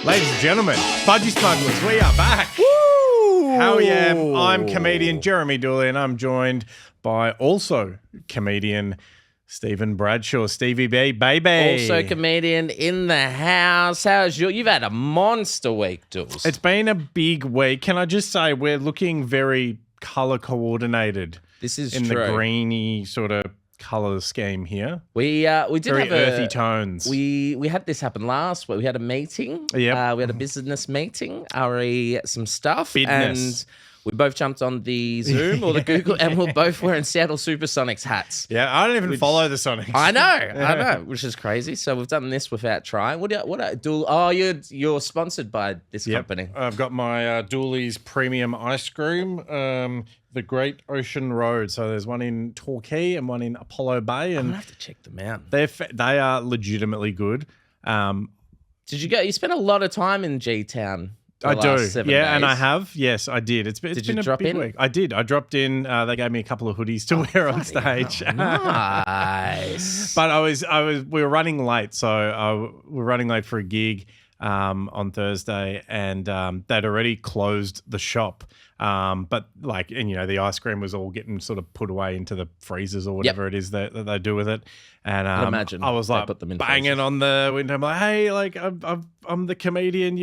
Ladies and gentlemen, Budgie Smugglers, we are back. Woo! How yeah, I'm comedian Jeremy Dooley, and I'm joined by also comedian Stephen Bradshaw. Stevie B, baby. Also comedian in the house. You've had a monster week, Dools. It's been a big week. Can I just say we're looking very colour coordinated. This is in true. the greeny sort of colour scheme here. We did very have earthy tones. We had this happen last week. We had a meeting. Yep. We had a business meeting. Some stuff. Business. And we both jumped on the Zoom or the Google, and we're both wearing Seattle Supersonics hats. Yeah, I don't even follow the Sonics. I know, which is crazy. So we've done this without trying. Dool? Oh, you're sponsored by this company. I've got my Dooley's Premium Ice Cream, the Great Ocean Road. So there's one in Torquay and one in Apollo Bay. And I'm gonna have to check them out. they are legitimately good. Did you go? You spent a lot of time in G-Town. I do, 7 yeah, days. and I have. Yes, I did. It's Did you been a drop big in? week. I did. I dropped in. They gave me a couple of hoodies to wear on stage. Nice. But we were running late, so we were running late for a gig on Thursday, and they'd already closed the shop. But the ice cream was all getting sort of put away into the freezers or whatever it is that they do with it. And I'd imagine I was like put them in banging freezers. on the window. I'm like, hey, I'm the comedian.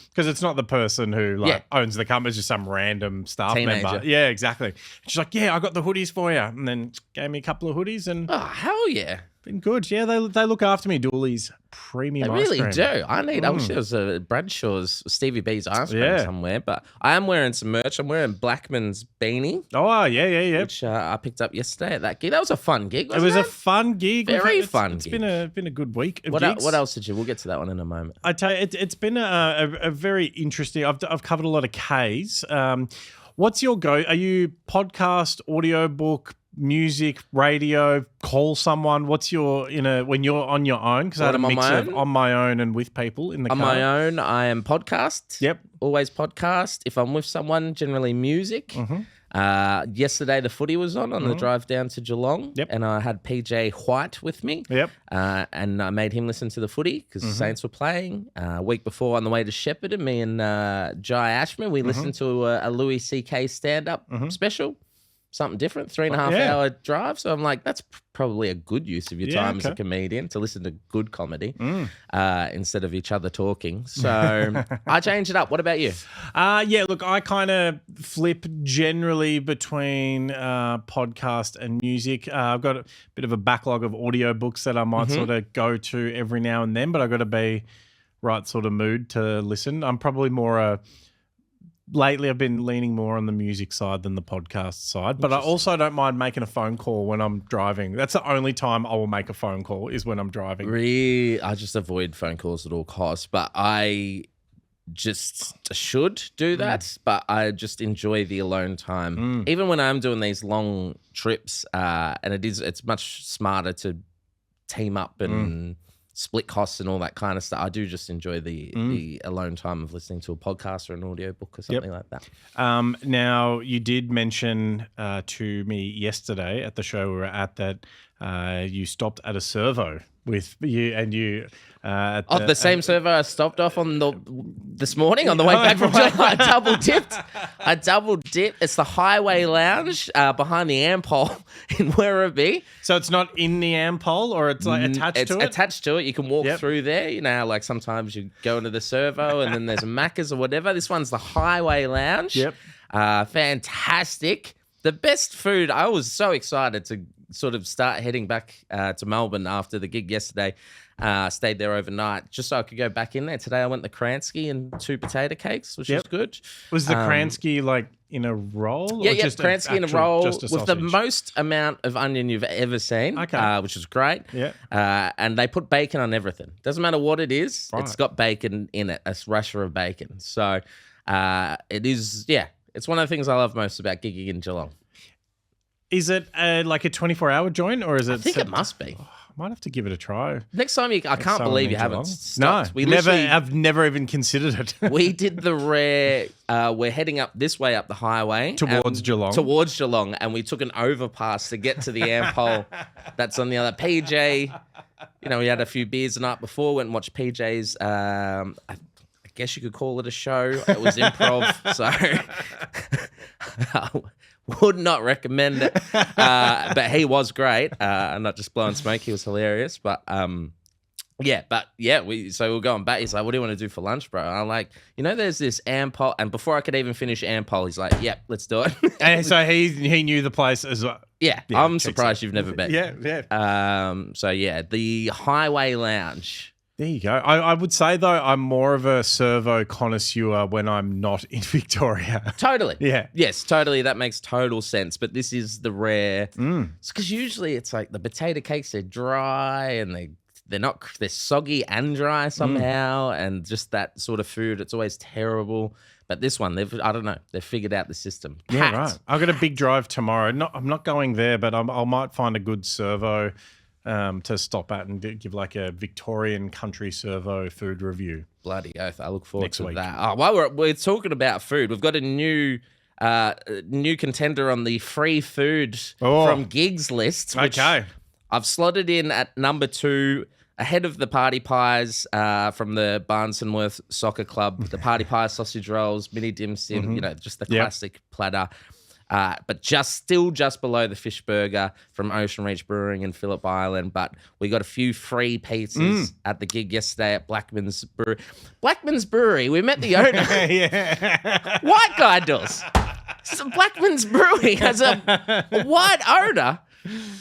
Because it's not the person who owns the company. It's just some random staff Teenager. member. Yeah, exactly. She's like, yeah, I got the hoodies for you, and then gave me a couple of hoodies and. Oh, hell yeah. Been good. Yeah, they look after me, Dooley's Premium They Ice really Cream. do. I wish there was a Bradshaw's Stevie B's ice cream somewhere, but I am wearing some merch. I'm wearing Blackman's beanie, Oh, yeah. which I picked up yesterday at that gig. That was a fun gig, It wasn't was a fun gig. Very fun It's gig. been a good week of What gigs. else did you? We'll get to that one in a moment. I tell you, it's been a very interesting. I've covered a lot of Ks. What's your go? Are you podcast, audiobook, music, radio? Call someone. What's your when you're on your own? Because I had a When I'm mix on my of own? on my own and with people in the On car. my own, I am podcast. Yep. Always podcast. If I'm with someone, generally music. Yesterday, the footy was on the drive down to Geelong. Yep. And I had PJ White with me. Yep. And I made him listen to the footy because the Saints were playing. A week before, on the way to Shepparton, me and Jai Ashman, we listened to a Louis C.K. stand-up special. Something different, 3.5 hour drive. So I'm like, that's probably a good use of your time as a comedian to listen to good comedy instead of each other talking. So I changed it up. What about you? Look, I kind of flip generally between podcast and music. I've got a bit of a backlog of audiobooks that I might sort of go to every now and then, but I've got to be right sort of mood to listen. I'm probably more lately I've been leaning more on the music side than the podcast side, but I also don't mind making a phone call when I'm driving. That's the only time I will make a phone call is when I'm driving. Really, I just avoid phone calls at all costs, but I just should do that. But I just enjoy the alone time, even when I'm doing these long trips. And it's much smarter to team up and split costs and all that kind of stuff. I do just enjoy the alone time of listening to a podcast or an audiobook or something like that. Now, you did mention to me yesterday at the show we were at that you stopped at a servo with you and you. The same servo I stopped off on this morning on the way back from Geelong. I double dipped. It's the Highway Lounge behind the Ampol in Werribee. So it's not in the Ampol or it's like attached to it? It's attached to it. You can walk through there. You know, like sometimes you go into the servo and then there's a Macca's or whatever. This one's the Highway Lounge. Yep. Fantastic. The best food. I was so excited to sort of start heading back to Melbourne after the gig yesterday. Stayed there overnight just so I could go back in there. Today I went the Kransky and 2 potato cakes, which was good. Was the Kransky like in a roll? Yeah, or just Kransky in a actual- roll just a with the sausage? most amount of onion you've ever seen, which is great. Yeah. And they put bacon on everything. Doesn't matter what it is, Right. it's got bacon in it, a rasher of bacon. So it is, it's one of the things I love most about gigging in Geelong. Is it like a 24-hour joint or is it? I think it must be. I might have to give it a try. Next time, I can't time believe in you haven't Geelong. stopped. No, I've never even considered it. We did the rare. We're heading up this way up the highway Towards Geelong. and we took an overpass to get to the Ampol. That's on the other. PJ we had a few beers the night before, went and watched PJ's. I guess you could call it a show. It was improv, so I would not recommend it. But he was great. Not just blowing smoke, he was hilarious. But we were going back. He's like, "What do you want to do for lunch, bro?" I'm like, there's this Ampol. And before I could even finish Ampol, he's like, "Yep, let's do it." And so he knew the place as well. Yeah, I'm surprised you've never been. Yeah. The Highway Lounge. There you go. I would say, though, I'm more of a servo connoisseur when I'm not in Victoria. Totally. Yeah. Yes, totally. That makes total sense. But this is the rare. Because usually it's like the potato cakes are dry and they're soggy and dry somehow. And just that sort of food, it's always terrible. But this one, they've figured out the system. Yeah, right. I've got a big drive tomorrow. I'm not going there, but I might find a good servo to stop at and give like a Victorian country servo food review. Bloody oath. I look forward Next to week. that. Oh, while we're talking about food, we've got a new contender on the free food from gigs list. Which I've slotted in at number 2, ahead of the party pies from the Barnsonworth Soccer Club, the party pie sausage rolls, mini dim sim, just the classic platter. But just below the fish burger from Ocean Reach Brewing in Phillip Island. But we got a few free pizzas at the gig yesterday at Blackman's Brewery. Blackman's Brewery, we met the owner. White guy does. So Blackman's Brewery has a white owner.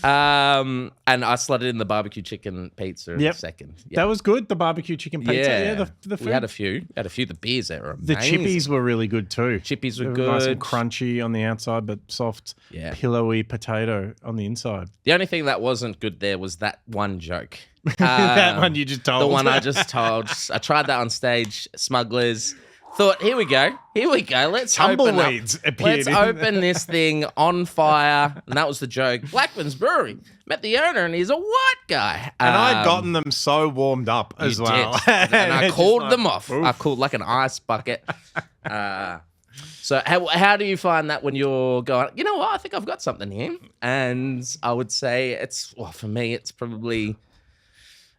And I slotted in the barbecue chicken pizza in a second. Yep. That was good, the barbecue chicken pizza. Yeah, the food. We had a few. The beers that were amazing. The chippies were really good too. Chippies were good. Nice and good. crunchy on the outside, but soft, pillowy potato on the inside. The only thing that wasn't good there was that one joke. That one you just told. The one I just told. I tried that on stage. Smugglers. Thought, here we go. Let's open this thing on fire. And that was the joke. Blackman's Brewery. Met the owner and he's a white guy. And I'd gotten them so warmed up as well. And I called them off. Oof. I called like an ice bucket. So how do you find that when you're going, you know what, I think I've got something here? And I would say for me, it's probably...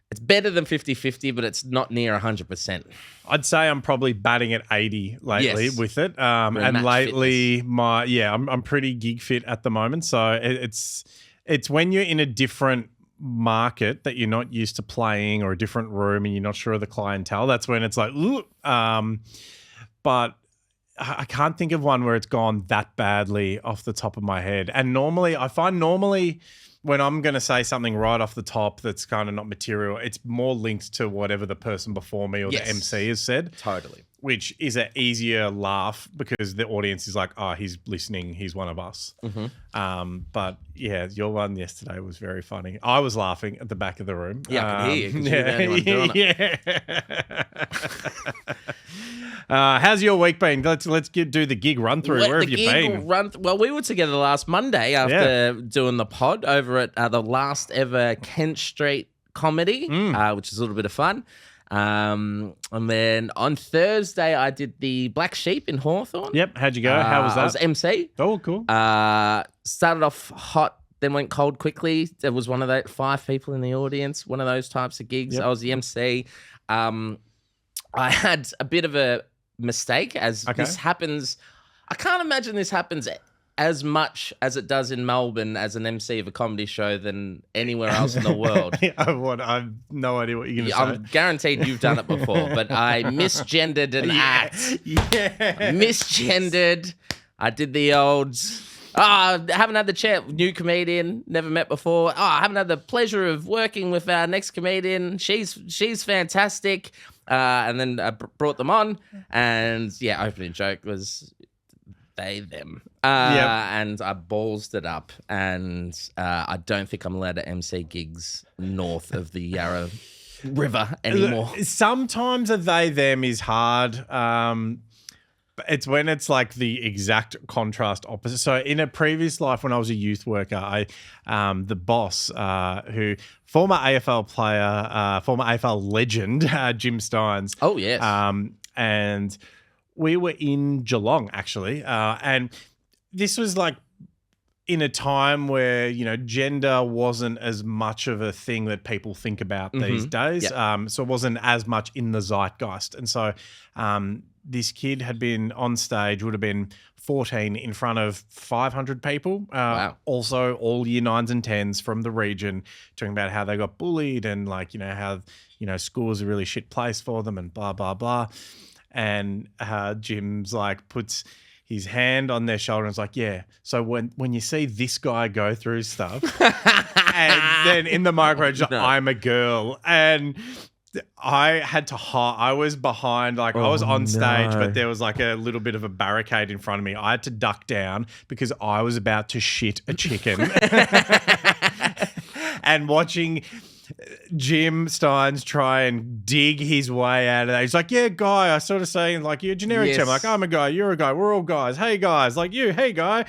It's better than 50-50, but it's not near 100%. I'd say I'm probably batting at 80 lately with it. And lately, I'm pretty gig fit at the moment. So it's when you're in a different market that you're not used to playing or a different room and you're not sure of the clientele. That's when it's like, ooh. But I can't think of one where it's gone that badly off the top of my head. And I find when I'm going to say something right off the top that's kind of not material, it's more linked to whatever the person before me or the MC has said. Totally. Which is an easier laugh because the audience is like, oh, he's listening. He's one of us. Mm-hmm. But yeah, your one yesterday was very funny. I was laughing at the back of the room. Yeah, I could hear you because you're the only one doing it. How's your week been? Let's do the gig run through. Where have you been? Well, we were together last Monday after doing the pod over at the last ever Kent Street Comedy, which is a little bit of fun. And then on Thursday, I did the Black Sheep in Hawthorn. Yep. How'd you go? How was that? I was MC. Oh, cool. Started off hot, then went cold quickly. There was one of the 5 people in the audience, one of those types of gigs. Yep. I was the MC. I had a bit of a mistake this happens. I can't imagine this happens as much as it does in Melbourne as an MC of a comedy show than anywhere else in the world. I have no idea what you're going to say. I'm guaranteed you've done it before, but I misgendered an act. Yeah. Misgendered. I did the old... I haven't had the chat. New comedian, never met before. I haven't had the pleasure of working with our next comedian. She's fantastic. And then I brought them on, and opening joke was they, them. And I ballsed it up, and I don't think I'm allowed to MC gigs north of the Yarra River anymore. Sometimes a they, them is hard. It's when it's like the exact contrast opposite. So in a previous life when I was a youth worker, the boss, who former AFL player, former AFL legend, Jim Steins. Oh, yes. And we were in Geelong, actually. And this was like in a time where, gender wasn't as much of a thing that people think about these days. Yeah. So it wasn't as much in the zeitgeist. And so this kid had been on stage, would have been 14 in front of 500 people. Wow. Also all year 9s and 10s from the region, talking about how they got bullied and how, school was a really shit place for them and blah, blah, blah. And Jim's puts his hand on their shoulder and is like, yeah, so when you see this guy go through stuff, and then in the micro, I'm a girl. And I had to hide. I was behind, I was on stage, but there was a little bit of a barricade in front of me. I had to duck down because I was about to shit a chicken. And watching Jim Steins try and dig his way out of that. He's like, yeah, guy. I sort of saying you're a generic term. I'm a guy. You're a guy. We're all guys. Hey, guys. You. Hey, guy.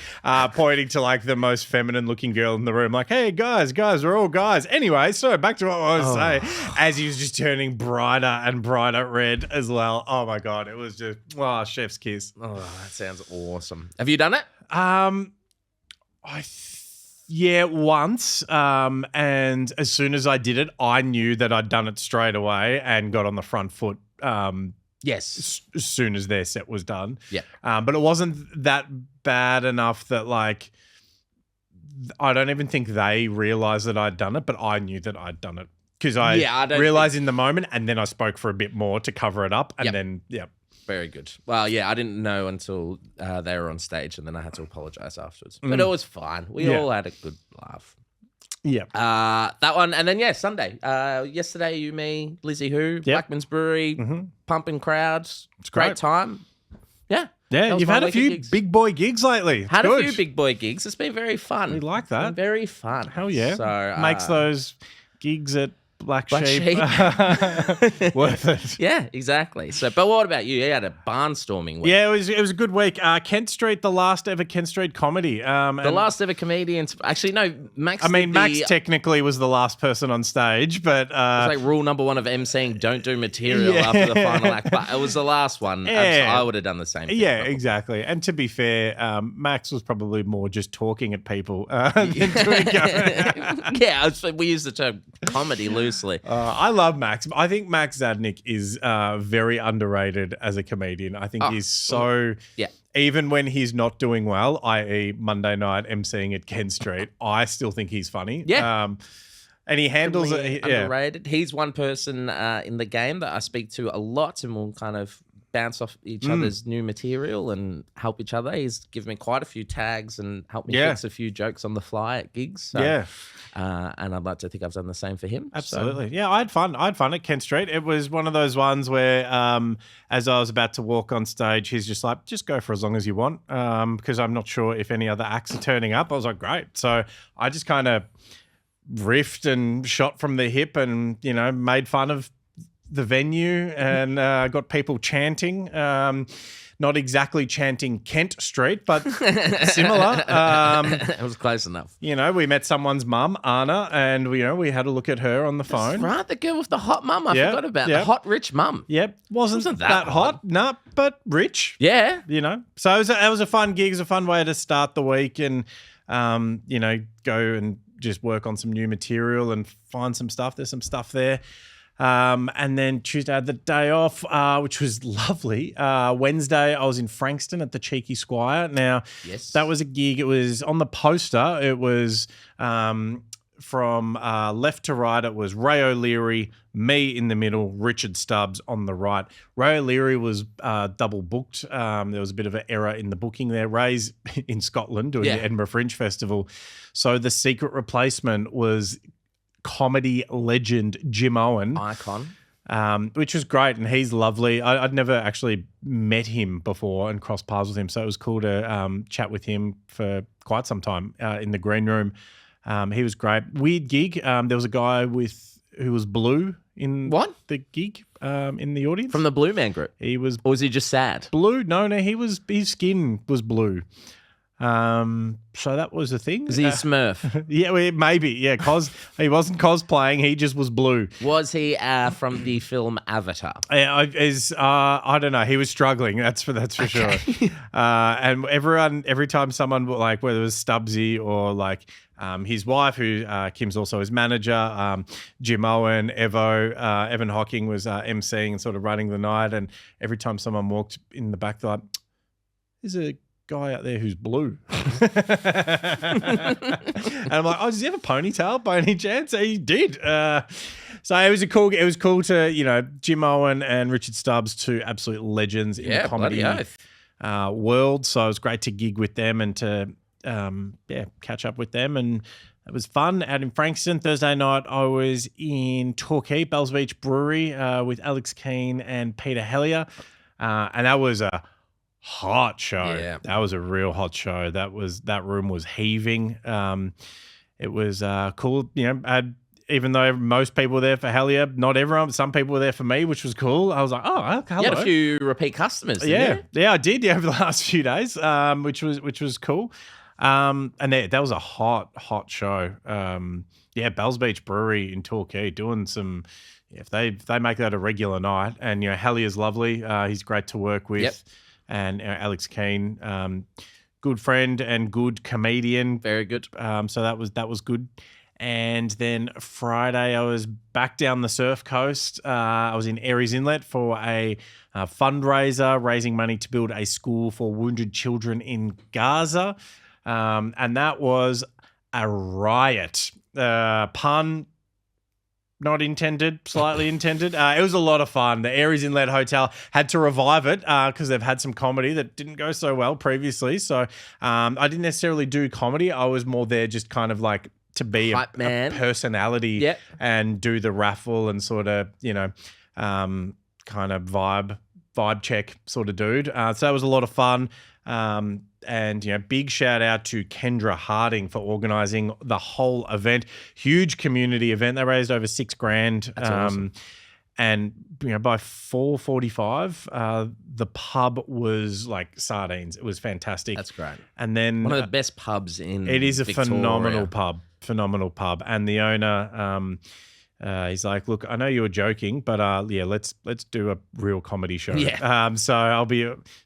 Pointing to the most feminine looking girl in the room. Hey, guys. We're all guys. Anyway, so back to what I was saying. As he was just turning brighter and brighter red as well. Oh, my God. It was just, chef's kiss. Oh, that sounds awesome. Have you done it? Yeah, once. And as soon as I did it, I knew that I'd done it straight away and got on the front foot. Yes. As soon as their set was done. Yeah. But it wasn't that bad enough that I don't even think they realized that I'd done it, but I knew that I'd done it because I realized in the moment, and then I spoke for a bit more to cover it up, and then Very good. Well, yeah, I didn't know until they were on stage, and then I had to apologize afterwards. But it was fine. We all had a good laugh. Yeah. That one. And then, yesterday, you, me, Lizzie Who, Blackman's Brewery, pumping crowds. It's great time. Yeah. Yeah, you've had a few big boy gigs lately. Had a few big boy gigs. It's been very fun. We like that. Very fun. Hell yeah. So, makes those gigs at Black Sheep. Worth it. Yeah, exactly. So, but what about you? You had a barnstorming week. Yeah, it was a good week. Kent Street, the last ever Kent Street comedy. The last ever comedians. Actually, no, Max. Max technically was the last person on stage, but it's rule number 1 of emceeing: don't do material after the final act. But it was the last one. Yeah. I would have done the same thing. Yeah, exactly. And to be fair, Max was probably more just talking at people than doing. Yeah, we use the term comedy loosely. I love Max. I think Max Zadnik is very underrated as a comedian. I think he's so... Yeah. Even when he's not doing well, i.e. Monday night emceeing at Kent Street, I still think he's funny. Yeah. And he handles it. Underrated. He's one person in the game that I speak to a lot, and we'll kind of bounce off each other's new material and help each other. He's given me quite a few tags and helped me fix a few jokes on the fly at gigs. So, and I'd like to think I've done the same for him. Absolutely. So. Yeah, I had fun. At Kent Street. It was one of those ones where as I was about to walk on stage, he's just like, just go for as long as you want because I'm not sure if any other acts are turning up. I was like, great. So I just kind of riffed and shot from the hip and, made fun of the venue and got people chanting. Not exactly chanting Kent Street, but similar. It was close enough. We met someone's mum, Anna, and we had a look at her on the phone. Right, the girl with the hot mum. I forgot about the hot, rich mum. Yep, wasn't that hot? No, but rich. Yeah, So it was a fun gig. It was a fun way to start the week, and go and just work on some new material and find some stuff. There's some stuff there. And then Tuesday I had the day off, which was lovely. Wednesday I was in Frankston at the Cheeky Squire. Now, that was a gig. It was on the poster. It was from left to right. It was Ray O'Leary, me in the middle, Richard Stubbs on the right. Ray O'Leary was double booked. There was a bit of an error in the booking there. Ray's in Scotland doing the Edinburgh Fringe Festival. So the secret replacement was comedy legend Jim Owen. Icon. Which was great, and he's lovely. I'd never actually met him before and crossed paths with him, so it was cool to chat with him for quite some time in the green room. He was great. Weird gig. There was a guy who was blue in the gig in the audience. From the Blue Man Group? He was... Or was he just sad? Blue? No, his skin was blue. So that was a thing. Is he a Smurf? Yeah, maybe. Yeah, he wasn't cosplaying. He just was blue. Was he from the film Avatar? I don't know. He was struggling. That's for sure. And every time someone like whether it was Stubbsy or like his wife, who Kim's also his manager, Jim Owen, Evan Hocking was emceeing and sort of running the night. And every time someone walked in the back, they're like, "There's a guy out there who's blue." And I'm like, "Oh, does he have a ponytail by any chance?" He did. So it was cool to, Jim Owen and Richard Stubbs, two absolute legends in the comedy world. So it was great to gig with them and to catch up with them, and it was fun out in Frankston. Thursday night I was in Torquay, Bells Beach Brewery with Alex Keane and Peter Hellier, and that was a hot show. Yeah. That was a real hot show. That room was heaving. It was cool. Even though most people were there for Hellier, not everyone, but some people were there for me, which was cool. I was like, oh, hello. You had a few repeat customers, didn't you? Yeah, I did. Yeah, over the last few days, which was cool. And that was a hot show. Bells Beach Brewery in Torquay doing some. If they make that a regular night, and Hellier's lovely. He's great to work with. Yep. And Alex Keane, good friend and good comedian. Very good. So that was good. And then Friday, I was back down the surf coast. I was in Aries Inlet for a fundraiser, raising money to build a school for wounded children in Gaza. And that was a riot. Pun not intended, slightly intended. It was a lot of fun. The Aries Inlet Hotel had to revive it because they've had some comedy that didn't go so well previously. So I didn't necessarily do comedy. I was more there just kind of like to be a personality and do the raffle and sort of, kind of vibe check sort of dude. So that was a lot of fun. And big shout out to Kendra Harding for organising the whole event. Huge community event. They raised over $6,000. That's awesome. And by 4:45, the pub was like sardines. It was fantastic. That's great. And then one of the best pubs in it is a Victoria. phenomenal pub. And the owner, he's like, look, I know you were joking, but let's do a real comedy show. Yeah. So I'll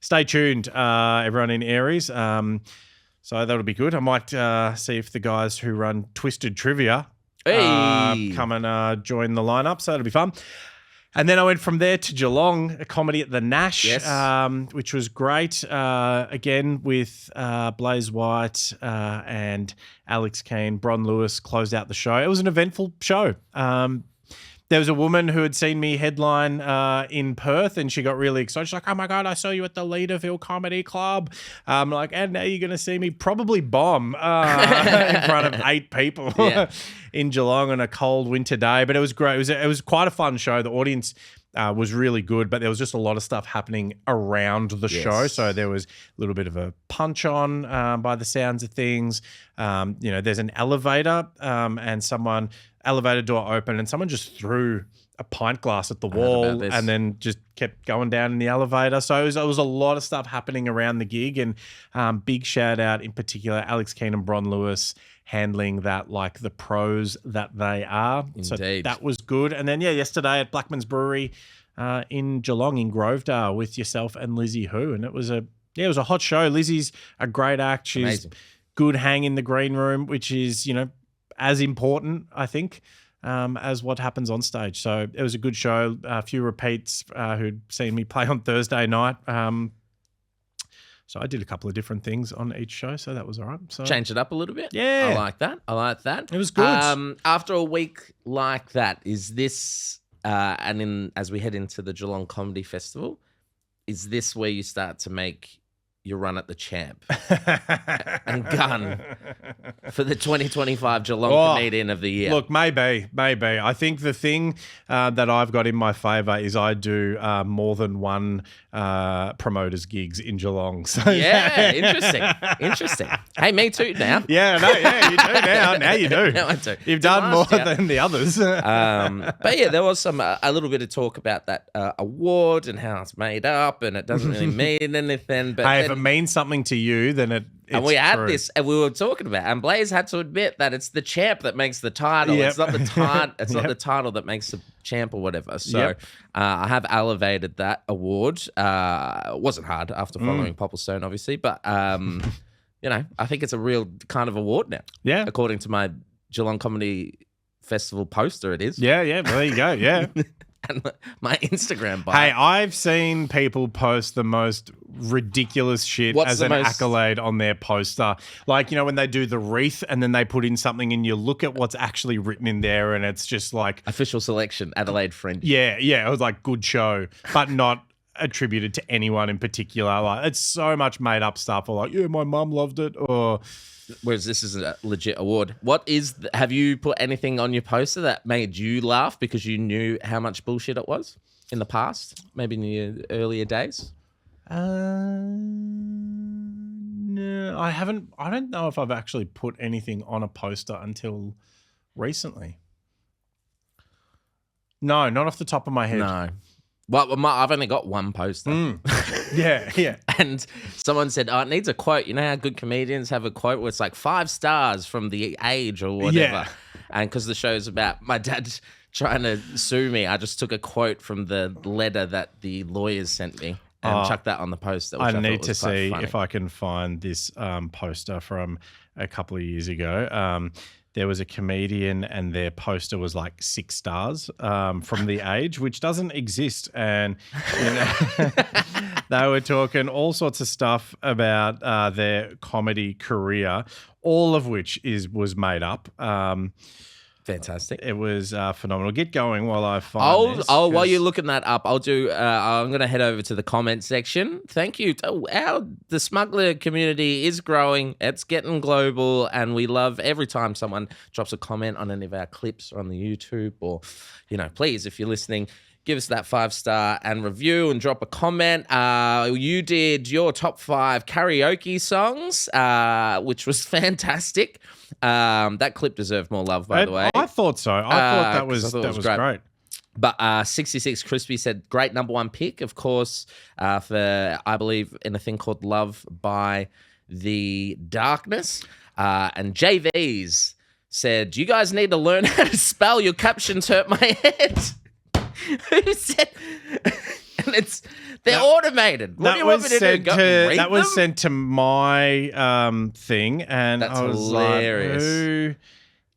stay tuned, everyone in Aries. So that'll be good. I might see if the guys who run Twisted Trivia come and join the lineup. So it'll be fun. And then I went from there to Geelong, a comedy at the Nash, which was great. Again, with Blaze White and Alex Keane. Bron Lewis closed out the show. It was an eventful show. There was a woman who had seen me headline in Perth, and she got really excited. She's like, "Oh my God, I saw you at the Leaderville Comedy Club." And now you're going to see me probably bomb in front of 8 people in Geelong on a cold winter day. But it was great. It was quite a fun show. The audience was really good, but there was just a lot of stuff happening around the show. So there was a little bit of a punch on by the sounds of things. There's an elevator and elevator door open and someone just threw a pint glass at the wall and then just kept going down in the elevator. So it was a lot of stuff happening around the gig, and big shout out in particular, Alex Keane and Bron Lewis handling that like the pros that they are. Indeed. So that was good. And then, yesterday at Blackman's Brewery in Geelong in Grovedale with yourself and Lizzie Hu. And it was a hot show. Lizzie's a great act. She's amazing. Good hang in the green room, which is, as important, I think, as what happens on stage. So it was a good show. A few repeats who'd seen me play on Thursday night. So I did a couple of different things on each show, so that was all right. So change it up a little bit. Yeah. I like that. It was good. After a week like that, is this, as we head into the Geelong Comedy Festival, is this where you start to make your run at the champ and gun for the 2025 Geelong Comedian of the Year? Look, maybe. I think the thing that I've got in my favour is I do more than one promoters gigs in Geelong. So interesting. Hey, me too now. You do now. Now you do. Now I do. You've done more than the others. But there was a little bit of talk about that award and how it's made up, and it doesn't really mean anything. But if it means something to you, then And we had true. this, and we were talking about, and Blaze had to admit that it's the champ that makes the title. Yep. It's not the title. It's not Yep. the title that makes the champ or whatever. So Yep. I have elevated that award. It wasn't hard after following Popplestone, obviously, but you know, I think it's a real kind of award now. Yeah. According to my Geelong Comedy Festival poster, it is. Yeah, yeah. Well, there you go. Yeah. And my Instagram bio. Hey, I've seen people post the most ridiculous shit What's as the an most- accolade on their poster. Like, you know, when they do the wreath and then they put in something and you look at what's actually written in there and it's just like, Official selection, Adelaide Fringe. yeah, it was like good show, but not attributed to anyone in particular. Like, it's so much made up stuff, or like, yeah, my mum loved it, or Whereas this is a legit award. Have you put anything on your poster that made you laugh because you knew how much bullshit it was in the past? Maybe in your earlier days? no, I haven't. I don't know if I've actually put anything on a poster until recently. No, not off the top of my head. No. Well, I've only got one poster. Yeah. And someone said, it needs a quote. You know how good comedians have a quote where it's like 5 stars from The Age or whatever? Yeah. And because the show's about my dad trying to sue me, I just took a quote from the letter that the lawyers sent me and chucked that on the poster. Which I thought need was to quite see funny. if I can find this poster from a couple of years ago. There was a comedian and their poster was like 6 stars from The Age, which doesn't exist. And you know, they were talking all sorts of stuff about their comedy career, all of which was made up. Fantastic. It was phenomenal. Get going while I find this. While 'cause- you're looking that up, I'll do. I'm going to head over to the comment section. Thank you. The smuggler community is growing. It's getting global, and we love every time someone drops a comment on any of our clips or on the YouTube, or please, if you're listening, give us that 5-star and review and drop a comment. You did your top 5 karaoke songs, which was fantastic. That clip deserved more love, by the way. I thought so. I thought that 'cause I was thought it was great. But 66 Crispy said, great number 1 pick, of course, for, I believe, in a thing called Love by the Darkness. And JVs said, you guys need to learn how to spell. Your captions hurt my head. Who said... And they're automated. What do you want me to do? Go read that was them? sent to my thing, and That's I was hilarious. like, "Who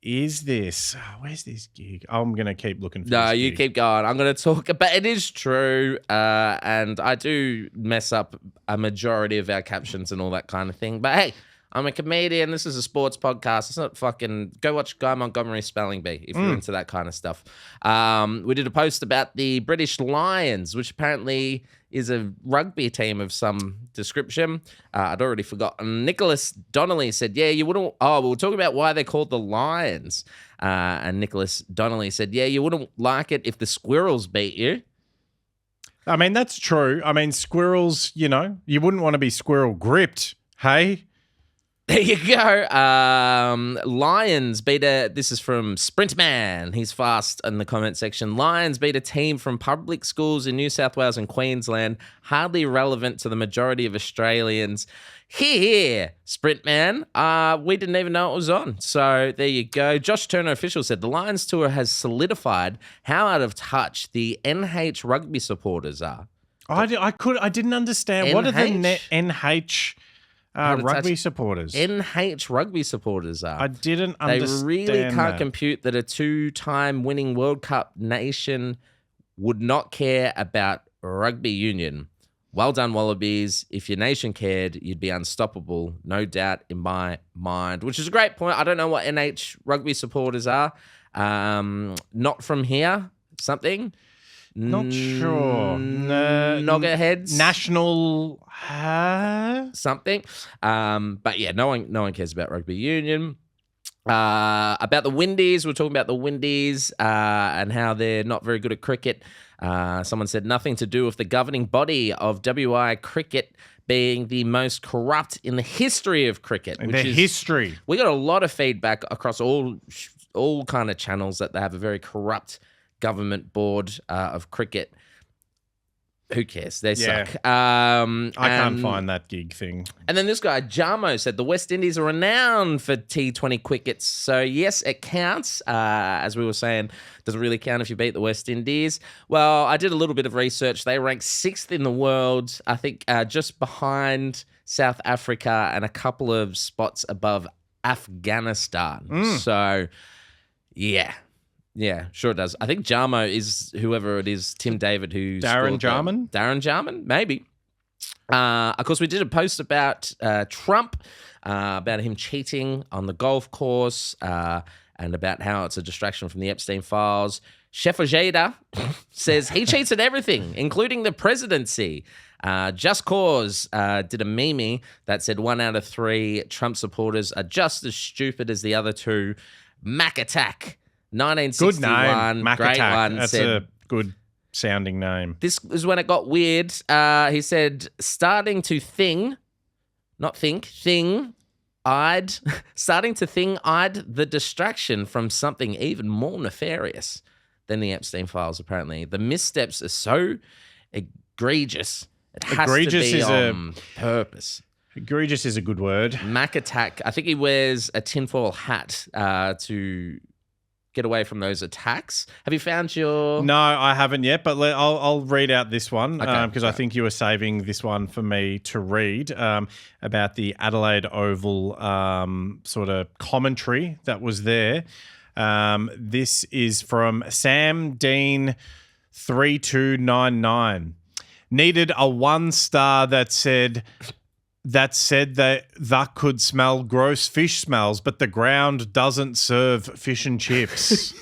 is this? Where's this gig?" I'm gonna keep looking for. No, this you gig. keep going. I'm going to talk, but it is true, and I do mess up a majority of our captions and all that kind of thing. But hey, I'm a comedian. This is a sports podcast. It's not fucking... Go watch Guy Montgomery's Spelling Bee if you're into that kind of stuff. We did a post about the British Lions, which apparently is a rugby team of some description. I'd already forgotten. Nicholas Donnelly said, yeah, you wouldn't... Oh, we'll talk about why they're called the Lions. And Nicholas Donnelly said, yeah, you wouldn't like it if the Squirrels beat you. I mean, that's true. I mean, squirrels. You wouldn't want to be squirrel gripped. Hey. There you go. Lions beat this is from Sprintman. He's fast in the comment section. Lions beat a team from public schools in New South Wales and Queensland, hardly relevant to the majority of Australians. Here, Sprintman. We didn't even know it was on. So there you go. Josh Turner official said the Lions tour has solidified how out of touch the NH rugby supporters are. I didn't understand. What are the NH rugby supporters? NH rugby supporters are. I didn't They understand. really can't that. compute that a 2-time winning World Cup nation would not care about rugby union. Well done, Wallabies. If your nation cared, you'd be unstoppable. No doubt in my mind, which is a great point. I don't know what NH rugby supporters are. Not from here, something. Not sure. Noggerheads. National. Something. But yeah, no one cares about rugby union. About the Windies, we're talking about the Windies and how they're not very good at cricket. Someone said nothing to do with the governing body of WI cricket being the most corrupt in the history of cricket. History. We got a lot of feedback across all kind of channels that they have a very corrupt government board of cricket. Who cares? They Yeah. suck. I can't find that gig thing. And then this guy, Jamo, said the West Indies are renowned for T20 crickets. So, yes, it counts. As we were saying, doesn't really count if you beat the West Indies. Well, I did a little bit of research. They rank 6th in the world, I think just behind South Africa and a couple of spots above Afghanistan. So, yeah. Yeah, sure it does. I think Jamo is whoever it is, Tim David, who's Darren Jarman? Darren Jarman, maybe. Of course, we did a post about Trump, about him cheating on the golf course, and about how it's a distraction from the Epstein files. Chef Ojeda says he cheats at everything, including the presidency. Just Cause did a meme that said 1 out of 3 Trump supporters are just as stupid as the other two. Mac Attack. 1961. Good name. Mac great Attack. one. That's said, a good sounding name. this is when it got weird. He said, starting to thing-eyed the distraction from something even more nefarious than the Epstein files, apparently. The missteps are so egregious. It has to be on purpose. Egregious is a good word. Mac Attack. I think he wears a tinfoil hat to get away from those attacks. Have you found your... No, I haven't yet, but I'll read out this one because Okay. I think you were saving this one for me to read about the Adelaide Oval sort of commentary that was there. This is from Sam Dean 3299. Needed a 1-star that said that could smell gross fish smells, but the ground doesn't serve fish and chips.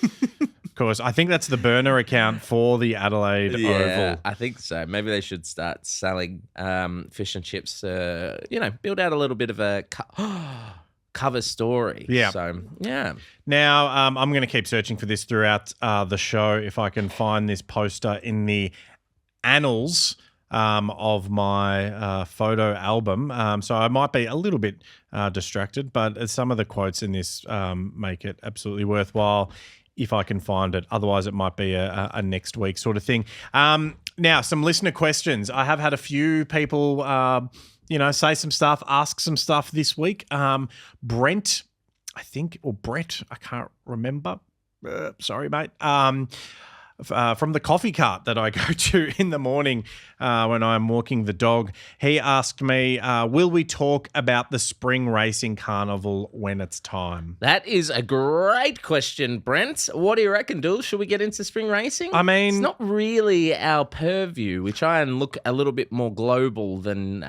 Of course, I think that's the burner account for the Adelaide Oval. I think so. Maybe they should start selling fish and chips. Build out a little bit of a cover story. Yeah. So yeah. Now, I'm going to keep searching for this throughout the show if I can find this poster in the annals of my photo album. So I might be a little bit distracted, but some of the quotes in this make it absolutely worthwhile if I can find it. Otherwise, it might be a next week sort of thing. Now, some listener questions. I have had a few people, say some stuff, ask some stuff this week. Brent, I think, or Brett, I can't remember. Sorry, mate. From the coffee cart that I go to in the morning when I'm walking the dog. He asked me, will we talk about the spring racing carnival when it's time? That is a great question, Brent. What do you reckon, Dool? Should we get into spring racing? I mean... It's not really our purview. We try and look a little bit more global than...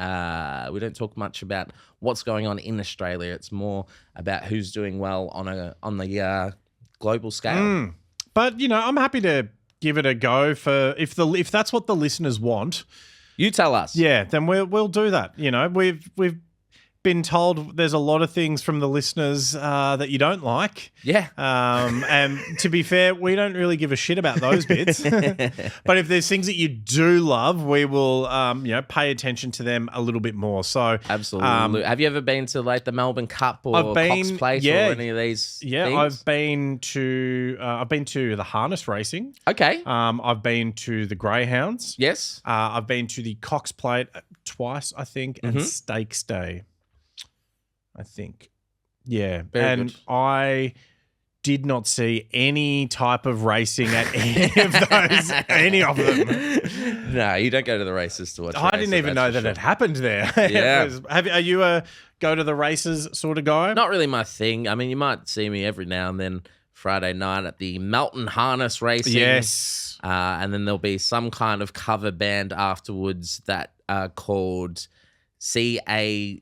we don't talk much about what's going on in Australia. It's more about who's doing well on the global scale. But, I'm happy to give it a go for if that's what the listeners want. You tell us. Yeah, then we'll do that. We've been told there's a lot of things from the listeners that you don't like. Yeah. And to be fair, we don't really give a shit about those bits. But if there's things that you do love, we will, pay attention to them a little bit more. So absolutely. Have you ever been to like the Melbourne Cup or Cox Plate or any of these? Yeah, things? I've been to the harness racing. Okay. I've been to the Greyhounds. Yes. I've been to the Cox Plate twice, I think, and Stakes Day. I think. Yeah. Very good. I did not see any type of racing at any of them. No, you don't go to the races to watch I didn't even know that it happened there. Yeah. Are you a go to the races sort of guy? Not really my thing. I mean, you might see me every now and then Friday night at the Melton Harness Racing. Yes. And then there'll be some kind of cover band afterwards that are called CACD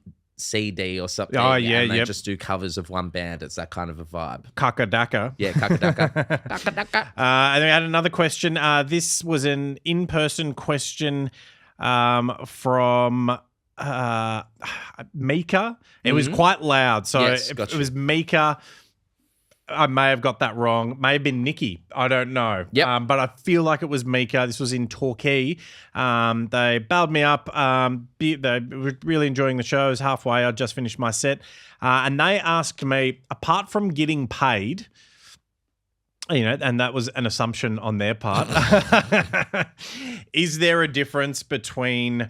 or something. Oh, yeah, and they just do covers of one band. It's that kind of a vibe. Kakadaka. Yeah, Kakadaka. Kakadaka. And we had another question. This was an in-person question from Mika. It was quite loud. So Yes, it was Mika. I may have got that wrong. May have been Nikki. I don't know. Yep. But I feel like it was Mika. This was in Torquay. They bailed me up. They were really enjoying the show. It was halfway. I just finished my set. And they asked me, apart from getting paid, and that was an assumption on their part. Is there a difference between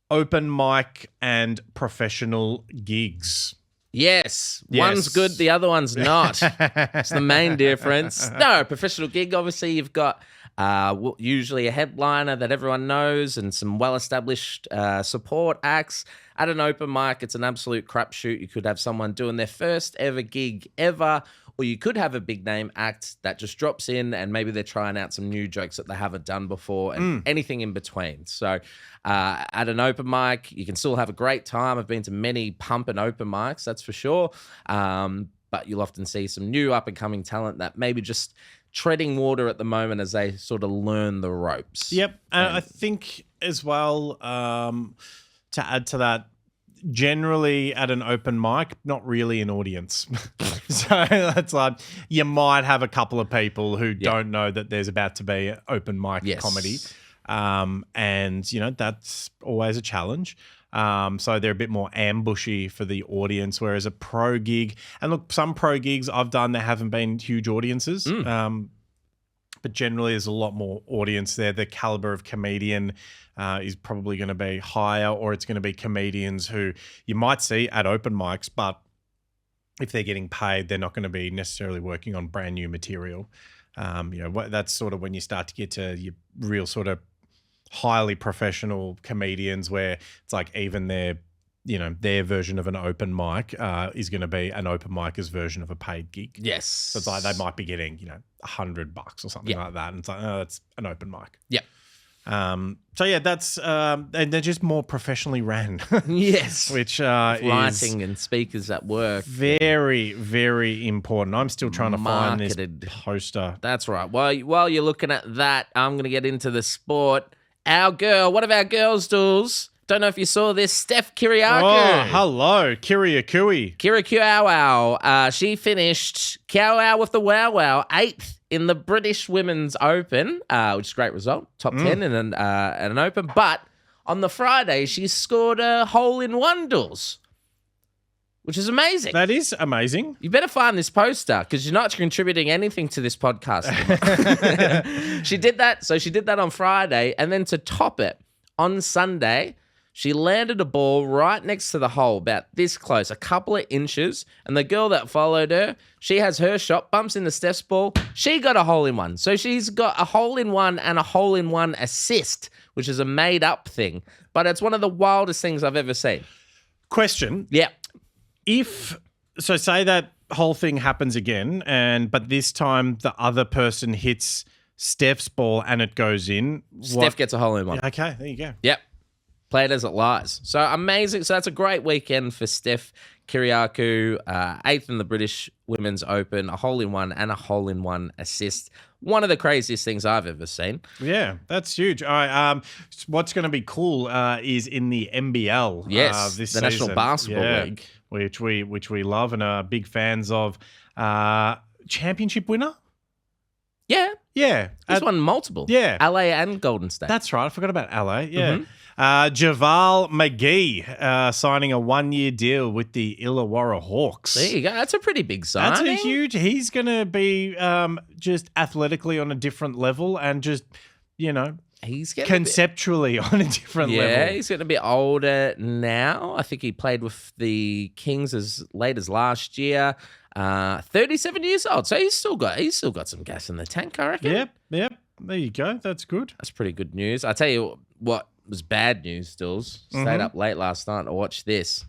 open mic and professional gigs? Yes. One's good, the other one's not. It's the main difference. No, professional gig, obviously you've got usually a headliner that everyone knows and some well-established support acts. At an open mic, it's an absolute crapshoot. You could have someone doing their first ever gig ever, or you could have a big name act that just drops in and maybe they're trying out some new jokes that they haven't done before and anything in between. So at an open mic, you can still have a great time. I've been to many pumping open mics, that's for sure. But you'll often see some new up-and-coming talent that maybe just treading water at the moment as they sort of learn the ropes. Yep. And I think as well, to add to that, generally at an open mic, not really an audience. So that's like, you might have a couple of people who don't know that there's about to be open mic comedy. And, that's always a challenge. So they're a bit more ambushy for the audience, whereas a pro gig, and look, some pro gigs I've done, there haven't been huge audiences. But generally there's a lot more audience there. The caliber of comedian is probably going to be higher, or it's going to be comedians who you might see at open mics, but if they're getting paid, they're not going to be necessarily working on brand new material. That's sort of when you start to get to your real sort of highly professional comedians, where it's like even their version of an open mic is going to be an open micer's version of a paid gig. Yes. So it's like they might be getting, $100 or something like that. And it's like, oh, that's an open mic. Yeah. That's and they're just more professionally ran. Yes. Which writing is and speakers at work. Very, very important. I'm still trying to find this poster. That's right. While you're looking at that, I'm going to get into the sport. Our girl, one of our girls, Dools. Don't know if you saw this, Steph Kyryacou. Oh, hello, Kyryacou. Kyryacou. She finished Kow with the wow 8th in the British Women's Open, which is a great result. Top 10 in an Open. But on the Friday, she scored a hole-in-one, Dools, which is amazing. That is amazing. You better find this poster because you're not contributing anything to this podcast. She did that. So she did that on Friday. And then to top it, on Sunday, she landed a ball right next to the hole, about this close, a couple of inches. And the girl that followed her, she has her shot, bumps into Steph's ball. She got a hole-in-one. So she's got a hole-in-one and a hole-in-one assist, which is a made-up thing. But it's one of the wildest things I've ever seen. Question. Yeah. Say that whole thing happens again, but this time the other person hits Steph's ball and it goes in. Steph gets a hole-in-one. Okay, there you go. Yep. Play it as it lies. So amazing. So that's a great weekend for Steph Kyryacou, 8th in the British Women's Open, a hole-in-one and a hole-in-one assist. One of the craziest things I've ever seen. Yeah, that's huge. All right, what's going to be cool is in the NBL. Yes, this the National Basketball League. Which we love and are big fans of. Championship winner? Yeah. Yeah. He's won multiple. Yeah. LA and Golden State. That's right. I forgot about LA. Yeah. Javale McGee signing a 1-year deal with the Illiwara Hawks. There you go. That's a pretty big signing. That's a huge. He's going to be just athletically on a different level and just, he's conceptually on a different level. Yeah, he's getting a bit older now. I think he played with the Kings as late as last year. 37 years old. So he's still got some gas in the tank, I reckon. Yep. There you go. That's good. That's pretty good news. I tell you what was bad news, Stills. Stayed up late last night to watch this.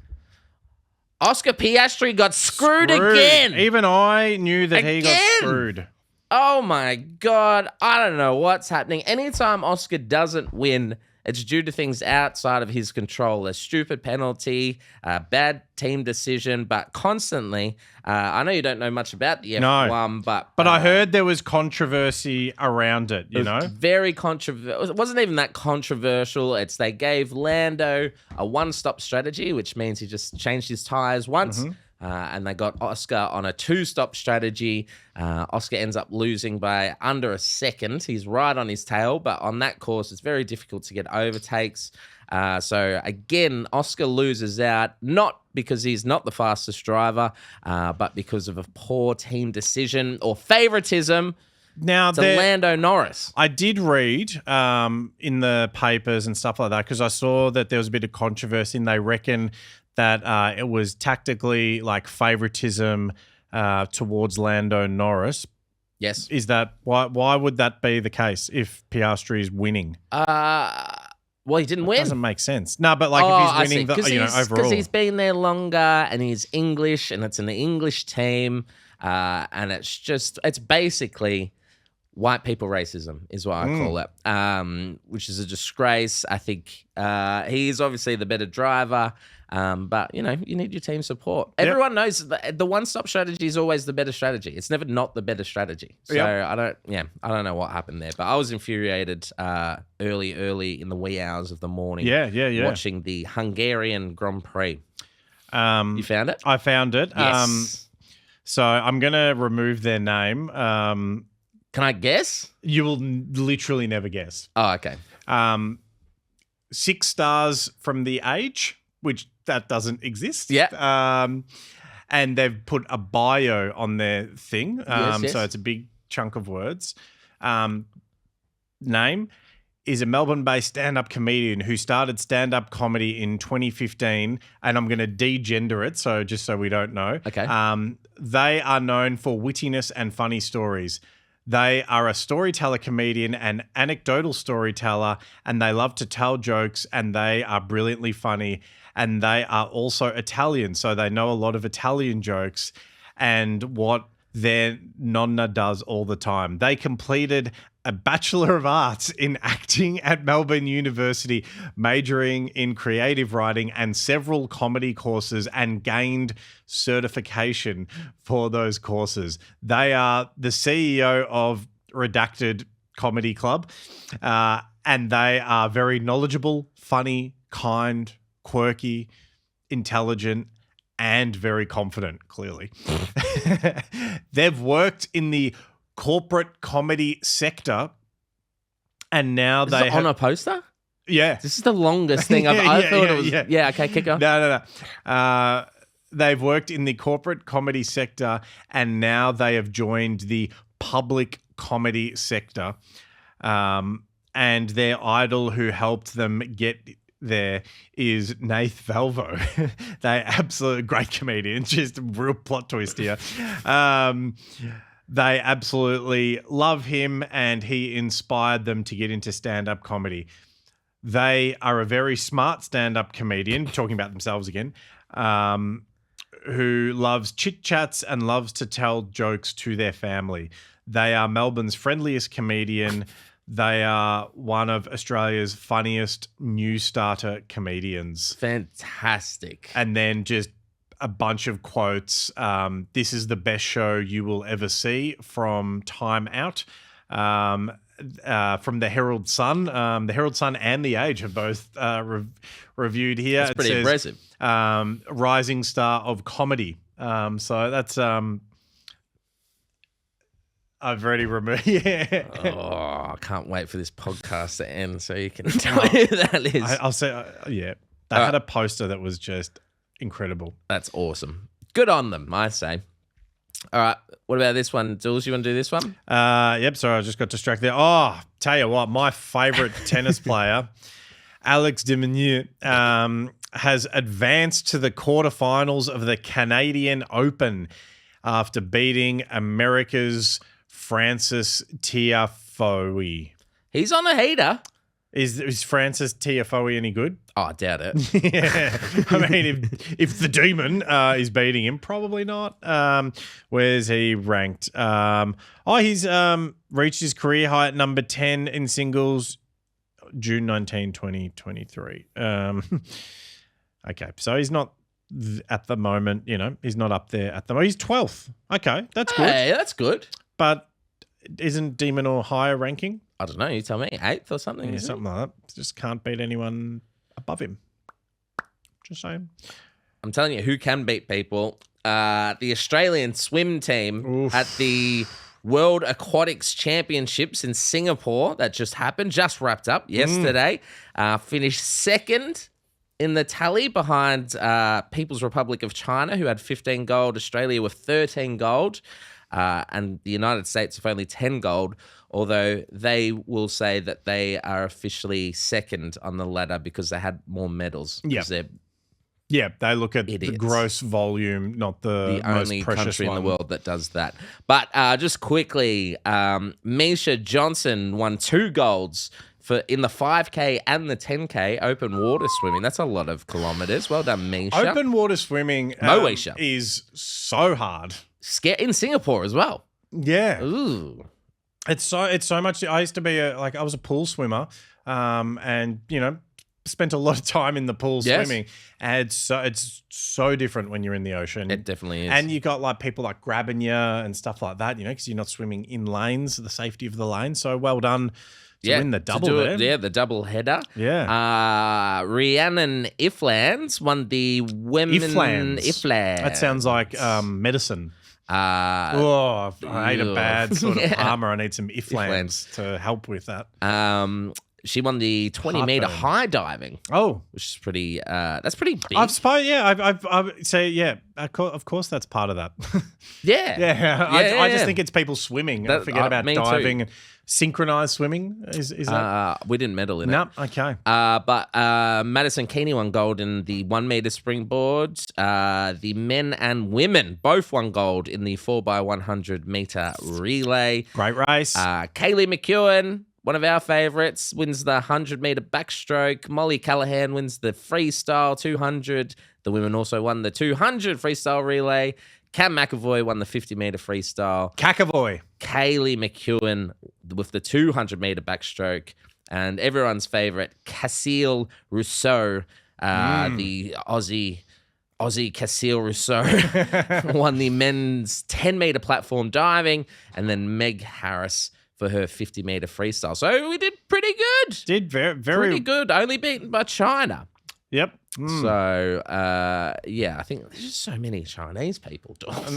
Oscar Piastri got screwed again. Even I knew that he got screwed. Oh my God. I don't know what's happening. Anytime Oscar doesn't win, it's due to things outside of his control. A stupid penalty, a bad team decision, but constantly, I know you don't know much about the F1, but I heard there was controversy around it, you know? Very controversial. It wasn't even that controversial. They gave Lando a one-stop strategy, which means he just changed his tyres once. And they got Oscar on a 2-stop strategy. Oscar ends up losing by under a second. He's right on his tail, but on that course, it's very difficult to get overtakes. So again, Oscar loses out, not because he's not the fastest driver, but because of a poor team decision or favoritism Now, to Lando Norris. I did read in the papers and stuff like that, because I saw that there was a bit of controversy, and they reckon that it was tactically like favoritism towards Lando Norris. Yes. Is that why would that be the case if Piastri is winning? Well, he didn't win. Doesn't make sense. No, but like if he's winning, overall, because he's been there longer and he's English and it's an English team, and it's basically white people racism is what I call it, which is a disgrace. I think he is obviously the better driver, but you need your team support. Everyone knows that the one-stop strategy is always the better strategy. It's never not the better strategy. So I don't know what happened there, but I was infuriated early in the wee hours of the morning. Watching the Hungarian Grand Prix. You found it? I found it. Yes. So I'm gonna remove their name. Can I guess? You will literally never guess. Oh, okay. 6 stars from the age, which that doesn't exist. Yeah. And they've put a bio on their thing. Yes. So it's a big chunk of words. Name is a Melbourne-based stand-up comedian who started stand-up comedy in 2015, and I'm going to de-gender it, so just so we don't know. Okay. They are known for wittiness and funny stories. They are a storyteller, comedian, and anecdotal storyteller, and they love to tell jokes, and they are brilliantly funny. And they are also Italian, so they know a lot of Italian jokes and what their nonna does all the time. They completed a Bachelor of Arts in acting at Melbourne University, majoring in creative writing and several comedy courses, and gained certification for those courses. They are the CEO of Redacted Comedy Club, and they are very knowledgeable, funny, kind, quirky, intelligent, and very confident, clearly. They've worked in the corporate comedy sector, and now Is it on a poster? Yeah. This is the longest thing I thought it was. Yeah, okay, kick on. No. They've worked in the corporate comedy sector, and now they have joined the public comedy sector. And their idol who helped them get there is Nath Valvo. They absolutely great comedians, just a real plot twist here. They absolutely love him, and he inspired them to get into stand-up comedy. They are a very smart stand-up comedian, talking about themselves again, who loves chit-chats and loves to tell jokes to their family. They are Melbourne's friendliest comedian. They are one of Australia's funniest new starter comedians. Fantastic. And then just a bunch of quotes. This is the best show you will ever see from Time Out. From the Herald Sun. The Herald Sun and The Age have both reviewed here. That's pretty impressive. Rising star of comedy. So that's... I've already removed. Yeah. Oh, I can't wait for this podcast to end so you can tell me who that is. I'll say, yeah. They had a poster that was just incredible. That's awesome. Good on them, I say. All right. What about this one? Jules, you want to do this one? Yep. Sorry, I just got distracted there. Oh, tell you what, my favorite tennis player, Alex de Minaur, has advanced to the quarterfinals of the Canadian Open after beating America's Francis Tiafoe. He's on a heater. Is Francis Tiafoe any good? Oh, I doubt it. Yeah. I mean, if the demon is beating him, probably not. Where's he ranked? He's reached his career high at number 10 in singles, June 19, 2023. Okay, so he's not at the moment, he's not up there at the moment. He's 12th. Okay, that's good. Hey, that's good. But isn't de Minaur higher ranking? I don't know. You tell me. 8th or something? Yeah, something like that. Just can't beat anyone above him. Just saying. I'm telling you who can beat people. The Australian swim team at the World Aquatics Championships in Singapore that just happened, just wrapped up yesterday. Finished second in the tally behind People's Republic of China, who had 15 gold, Australia with 13 gold, and the United States with only 10 gold, although they will say that they are officially second on the ladder because they had more medals. Yeah, they look at idiots. The gross volume, not the most only precious country one in the world that does that. But just quickly, Misha Johnson won 2 golds in the 5K and the 10K open water swimming. That's a lot of kilometers. Well done, Misha. Open water swimming is so hard. In Singapore as well. Yeah. Ooh. It's so much. I used to be I was a pool swimmer, and spent a lot of time in the pool swimming, and it's so different when you're in the ocean. It definitely is. And you got like people like grabbing you and stuff like that, because you're not swimming in lanes, the safety of the lane. So well done to win the double there. Yeah, the double header. Yeah. Rhiannon Iflands won the women. Iflands. That sounds like medicine. I ate a bad sort of palmer. I need some Iflands to help with that. She won the 20-meter high diving. Oh, which is pretty. That's pretty big. I've say of course that's part of that. I just think it's people swimming. I forget about diving and synchronized swimming. Is that? We didn't medal in it. No, okay. But Madison Keeney won gold in the 1 meter springboard. The men and women both won gold in the 4x100 meter relay. Great race. Kaylee McEwen, one of our favourites, wins the 100-metre backstroke. Molly Callahan wins the freestyle 200. The women also won the 200 freestyle relay. Cam McAvoy won the 50-metre freestyle. Cacavoy. Kaylee McEwen with the 200-metre backstroke. And everyone's favourite, Cassiel Rousseau, the Aussie Cassiel Rousseau, won the men's 10-metre platform diving. And then Meg Harris for her 50-meter freestyle. So we did pretty good. Did very pretty good. Only beaten by China. Yep. So, I think there's just so many Chinese people, it's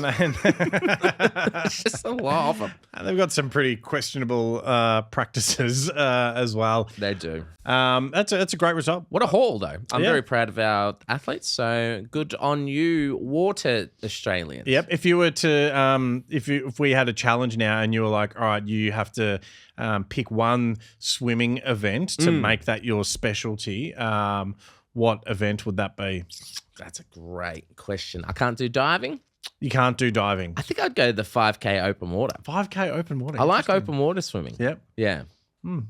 just a lot of them. And they've got some pretty questionable practices as well. They do. That's a great result. What a haul, though. I'm very proud of our athletes. So good on you, water Australians. Yep. If you were to, if we had a challenge now and you were like, all right, you have to pick one swimming event to make that your specialty, what event would that be? That's a great question. I can't do diving. You can't do diving. I think I'd go the 5K open water. 5K open water. I like open water swimming. Yep. Yeah.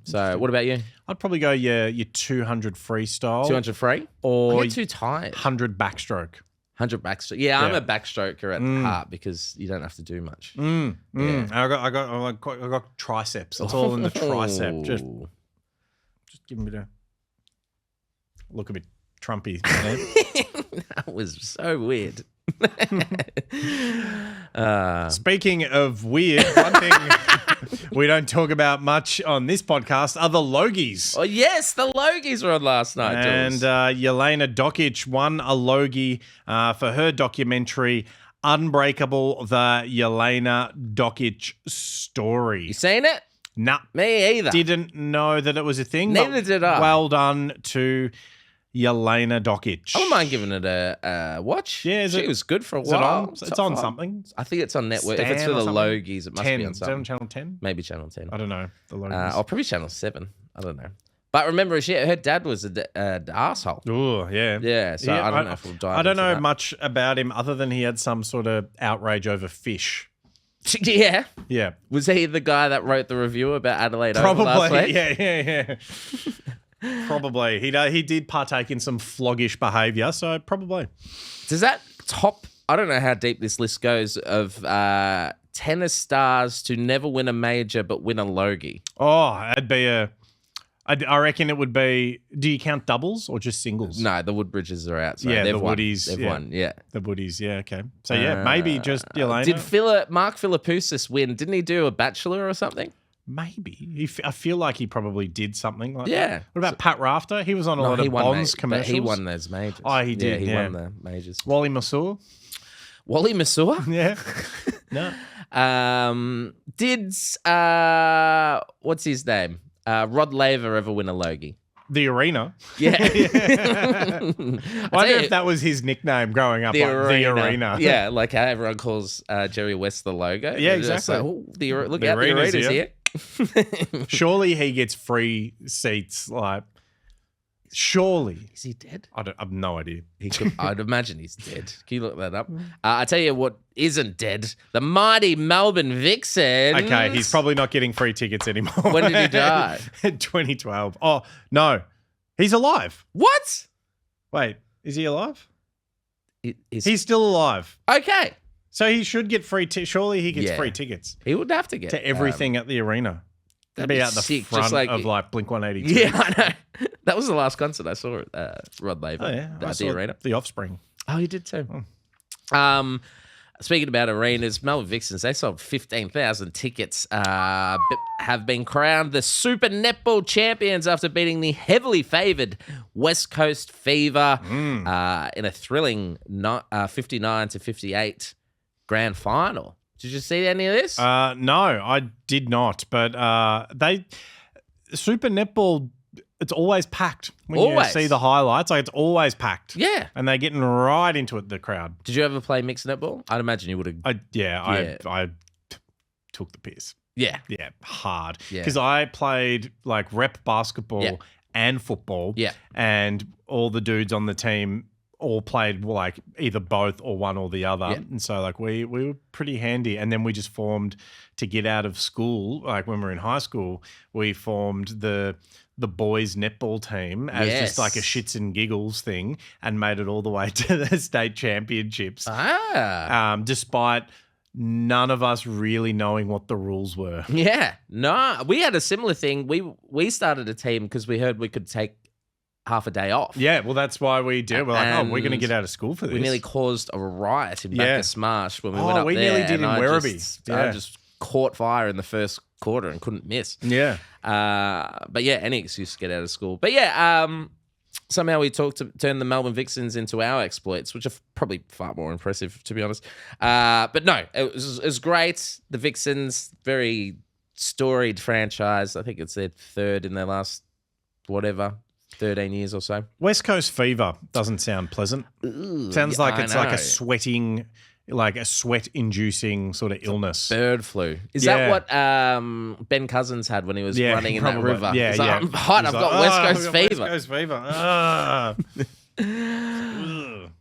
So what about you? I'd probably go your 200 freestyle. 200 free? Or I get too tired. 100 backstroke. 100 backstroke. Yeah, I'm a backstroker at heart because you don't have to do much. Yeah. I got triceps. It's all in the tricep. Just give me the look a bit Trumpy. That was so weird. Speaking of weird, one thing we don't talk about much on this podcast are the Logies. Oh, yes, the Logies were on last night. And Jelena Dokic won a Logie for her documentary, Unbreakable, the Jelena Dokic story. You seen it? Nah. Me either. Didn't know that it was a thing. Neither did I. Well done to Jelena Dokic. I wouldn't mind giving it a watch. Yeah, it was good for a while. It's on something. I think it's on network. If it's for the Logies, it must be on something. Channel 10? Maybe Channel 10. I don't know. The Logies. Or probably Channel 7. I don't know. But remember, her dad was an asshole. Oh, yeah. Yeah, so I don't know if we'll dive I don't know that. much about him other than he had some sort of outrage over fish. Yeah. Yeah. Was he the guy that wrote the review about Adelaide Probably. Oval last week? Yeah. Probably. He did partake in some floggish behaviour, so probably. Does that top, I don't know how deep this list goes, of tennis stars to never win a major but win a Logie? Oh, it'd be I reckon it would be, do you count doubles or just singles? No, the Woodbridges are out. So yeah, they've the won. Woodies. They've won, yeah. The Woodies, yeah, okay. So, yeah, maybe just Jelena. Did Mark Philippoussis win? Didn't he do a Bachelor or something? Maybe. I feel like he probably did something like that. What about Pat Rafter? He was on a lot of Bonds commercials. He won those majors. Oh, he did, He won the majors. Wally Massour? Wally Massour? Yeah. No. Did what's his name? Rod Laver ever win a Logie? The Arena. Yeah. I wonder if that was his nickname growing up. The Arena. Yeah, like how everyone calls Jerry West the logo. Yeah, exactly. Look out, the Arena's here. Surely he gets free seats. Like, surely. Is he dead? I have no idea. I'd imagine he's dead. Can you look that up? I tell you what isn't dead. The mighty Melbourne Vixens. Okay, he's probably not getting free tickets anymore. When did he die? 2012. Oh, no. He's alive. What? Wait, is he alive? He's still alive. Okay. So he should get free surely he gets free tickets. He would have to get to everything at the Arena. That'd be out the sick, front of like Blink-182. Yeah, I know. That was the last concert I saw at Rod Laver. Oh, yeah. At the Arena. The Offspring. Oh, you did too. Oh. Speaking about arenas, Melbourne Vixens, they sold 15,000 tickets, have been crowned the Super Netball champions after beating the heavily favoured West Coast Fever in a thrilling 59-58 grand final. Did you see any of this? No, I did not. But Super Netball, it's always packed when you see the highlights. Like, it's always packed. Yeah. And they're getting right into it, the crowd. Did you ever play mixed netball? I'd imagine you would have. I took the piss. Yeah. Yeah, hard. Yeah. Because I played like rep basketball and football. Yeah. And all the dudes on the team all played like either both or one or the other. Yeah. And so like we were pretty handy. And then we just formed to get out of school, like when we were in high school, we formed the boys netball team as just like a shits and giggles thing and made it all the way to the state championships. Despite none of us really knowing what the rules were. Yeah. No, we had a similar thing. We started a team because we heard we could take half a day off. Yeah, well, that's why we did. We're like, we're going to get out of school for this. We nearly caused a riot in Bacchus Marsh when we went up we there. Nearly did in Werribee. I just caught fire in the first quarter and couldn't miss. Yeah. But yeah, any excuse to get out of school. But yeah, somehow we turn the Melbourne Vixens into our exploits, which are probably far more impressive, to be honest. But no, it was great. The Vixens, very storied franchise. I think it's their third in their last, 13 years or so. West Coast Fever doesn't sound pleasant. Sounds like it's like a sweat-inducing sort of illness. Bird flu. Is that what Ben Cousins had when he was running in that river? Yeah, He's like, I'm hot. I've got West Coast Fever. West Coast Fever.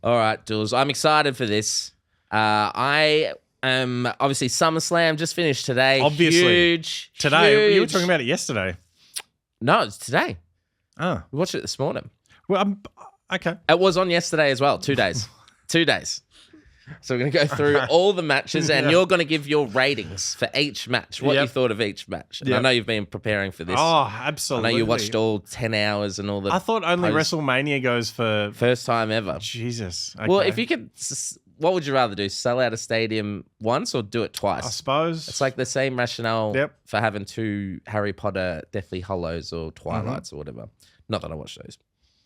All right, Jules. I'm excited for this. I am obviously SummerSlam just finished today. Obviously. Huge. Today. You were talking about it yesterday. No, it's today. Oh. We watched it this morning. Well, okay. It was on yesterday as well. 2 days. 2 days. So we're going to go through all the matches and you're going to give your ratings for each match, what you thought of each match. And I know you've been preparing for this. Oh, absolutely. I know you watched all 10 hours and all the... I thought only WrestleMania goes for... First time ever. Jesus. Okay. Well, if you could... What would you rather do? Sell out a stadium once or do it twice? I suppose. It's like the same rationale for having 2 Harry Potter Deathly Hollows or Twilights or whatever. Not that I watch those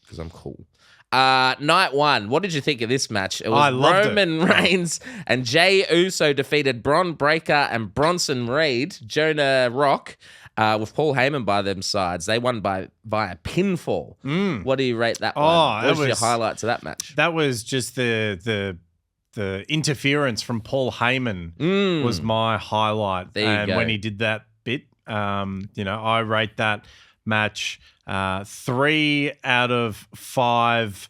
because I'm cool. Night 1. What did you think of this match? It was Roman Reigns and Jey Uso defeated Bron Breakker and Bronson Reed, Jonah Rock, with Paul Heyman by them sides. They won via pinfall. What do you rate that one? What was your highlight to that match? That was just the interference from Paul Heyman was my highlight. There you go. When he did that bit, I rate that match 3 out of 5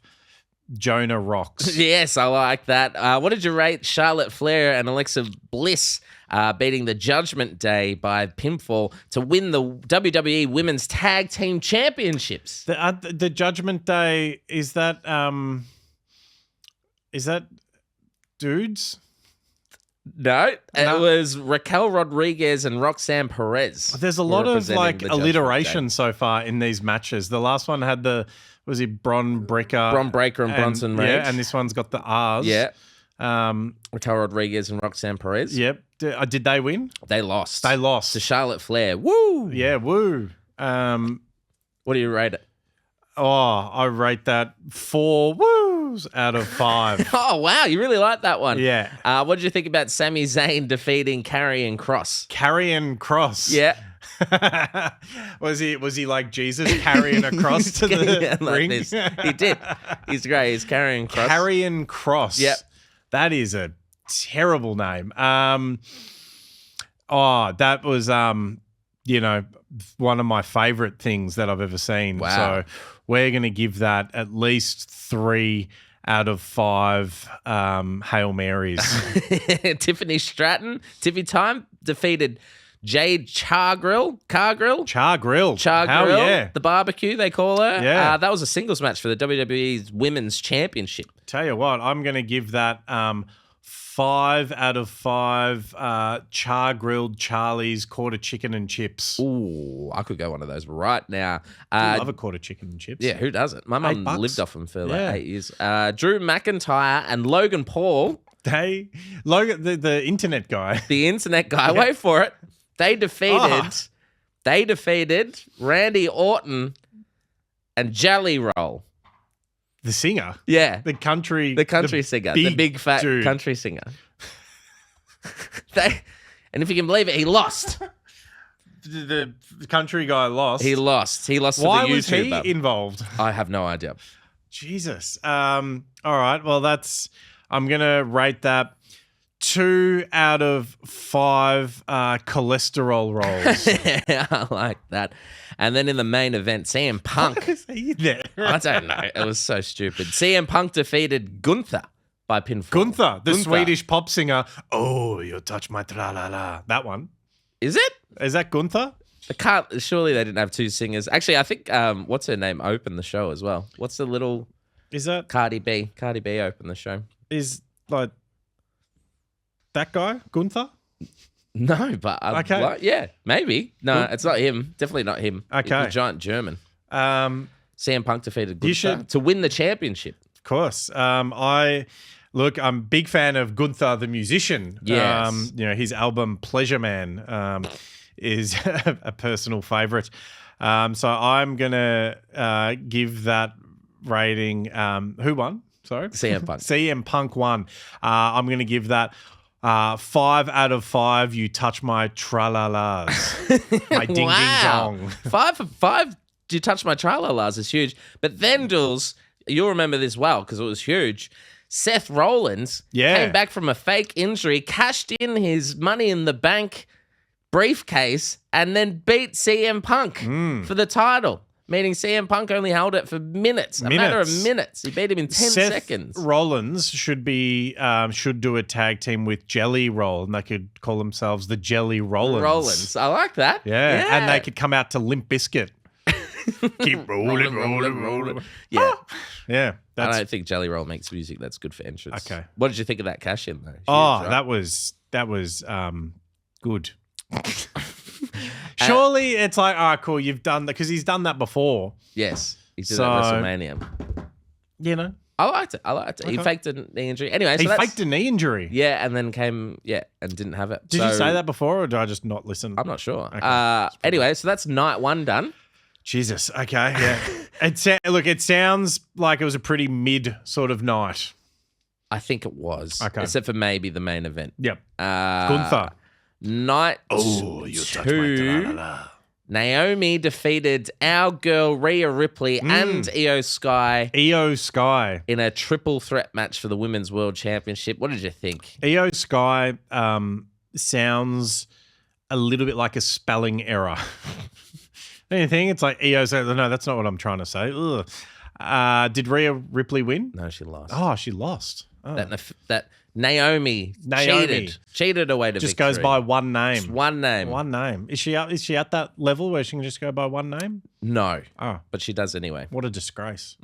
Jonah Rocks. Yes, I like that. What did you rate Charlotte Flair and Alexa Bliss beating the Judgment Day by pinfall to win the WWE Women's Tag Team Championships? The Judgment Day, is that dudes? No, it was Raquel Rodriguez and Roxanne Perez. There's a lot of like alliteration so far in these matches. The last one had was he Bron Breakker and Bronson Reed. Yeah, and this one's got the R's. Yeah. Raquel Rodriguez and Roxanne Perez. Yep. Did they win? They lost. To Charlotte Flair. Woo! Yeah, woo. What do you rate it? Oh, I rate that 4 woos. equals out of 5. Oh, wow. You really like that one. Yeah. What did you think about Sami Zayn defeating Karrion Kross? Karrion Kross. Yeah. Was he like Jesus carrying a cross to the ring? This. He did. He's great. He's Karrion Kross. Karrion Kross. Yep. That is a terrible name. That was one of my favorite things that I've ever seen. Wow. So we're going to give that at least 3 out of 5 Hail Marys. Tiffany Stratton, Tiffy Time, defeated Jade Cargill. Cargill. Hell yeah. The barbecue, they call her. Yeah. That was a singles match for the WWE's Women's Championship. Tell you what, I'm going to give that 5 out of 5 char-grilled Charlie's quarter chicken and chips. Ooh, I could go one of those right now. I love a quarter chicken and chips. Yeah, who doesn't? My mum $8. lived off them for like 8 years. Drew McIntyre and Logan Paul. Logan, the internet guy. The internet guy. Wait for it. They defeated Randy Orton and Jelly Roll. The singer? Yeah. The country singer. The big fat dude. country singer. And if you can believe it, he lost. The country guy lost. He lost. He lost Why to the was YouTuber. he involved? I have no idea. Jesus. All right. Well, I'm going to rate that 2 out of 5 cholesterol rolls. I like that. And then in the main event, CM Punk. Why is he there? I don't know. It was so stupid. CM Punk defeated Gunther by pinfall. Gunther, the Swedish pop singer. Oh, you touch my tra-la-la. That one. Is it? Is that Gunther? Surely they didn't have 2 singers. Actually, I think, what's her name, opened the show as well. What's the little... Is that... Cardi B. Cardi B opened the show. Is, like... That guy, Gunther? No, but okay. Yeah, maybe. No, it's not him. Definitely not him. Okay. He's a giant German. CM Punk defeated You Gunther to win the championship. Of course. I'm a big fan of Gunther the musician. Yes. His album Pleasure Man is a personal favorite. So I'm gonna give that rating. Who won? Sorry, CM Punk. CM Punk won. I'm gonna give that 5 out of 5. You touch my tra-la-las. My ding ding dong. 5 for 5. You touch my tra-la-las is huge. But then, Dools, you'll remember this well because it was huge. Seth Rollins came back from a fake injury, cashed in his Money in the Bank briefcase, and then beat CM Punk for the title. Meaning CM Punk only held it for minutes, a matter of minutes. He beat him in 10 seconds. Rollins should do a tag team with Jelly Roll, and they could call themselves the Jelly Rollins. I like that. Yeah, and they could come out to Limp Bizkit. Keep rolling. Yeah. Yeah. I don't think Jelly Roll makes music that's good for entrance. Okay. What did you think of that cash in though? Huge, right? that was good. Surely it's like, cool, you've done that because he's done that before. Yes, he did that at WrestleMania. I liked it. Okay. He faked a knee injury. Anyway, he faked a knee injury. Yeah, and then came, and didn't have it. Did you say that before, or did I just not listen? I'm not sure. Okay. Anyway, so that's night 1 done. Jesus. Okay. Yeah. It sounds like it was a pretty mid sort of night. I think it was. Okay. Except for maybe the main event. Yep. Gunther. Night 2. Touch my tra-la-la. Naomi defeated our girl Rhea Ripley and Io Sky. Io Sky. In a triple threat match for the Women's World Championship. What did you think? Io Sky sounds a little bit like a spelling error. Don't you think? It's like Io Sky. No, that's not what I'm trying to say. Ugh. Did Rhea Ripley win? No, she lost. Oh, she lost. Oh. That Naomi cheated away to just victory. goes by one name. Just one name. One name. Is she at that level where she can just go by one name? No. Oh, but she does anyway. What a disgrace.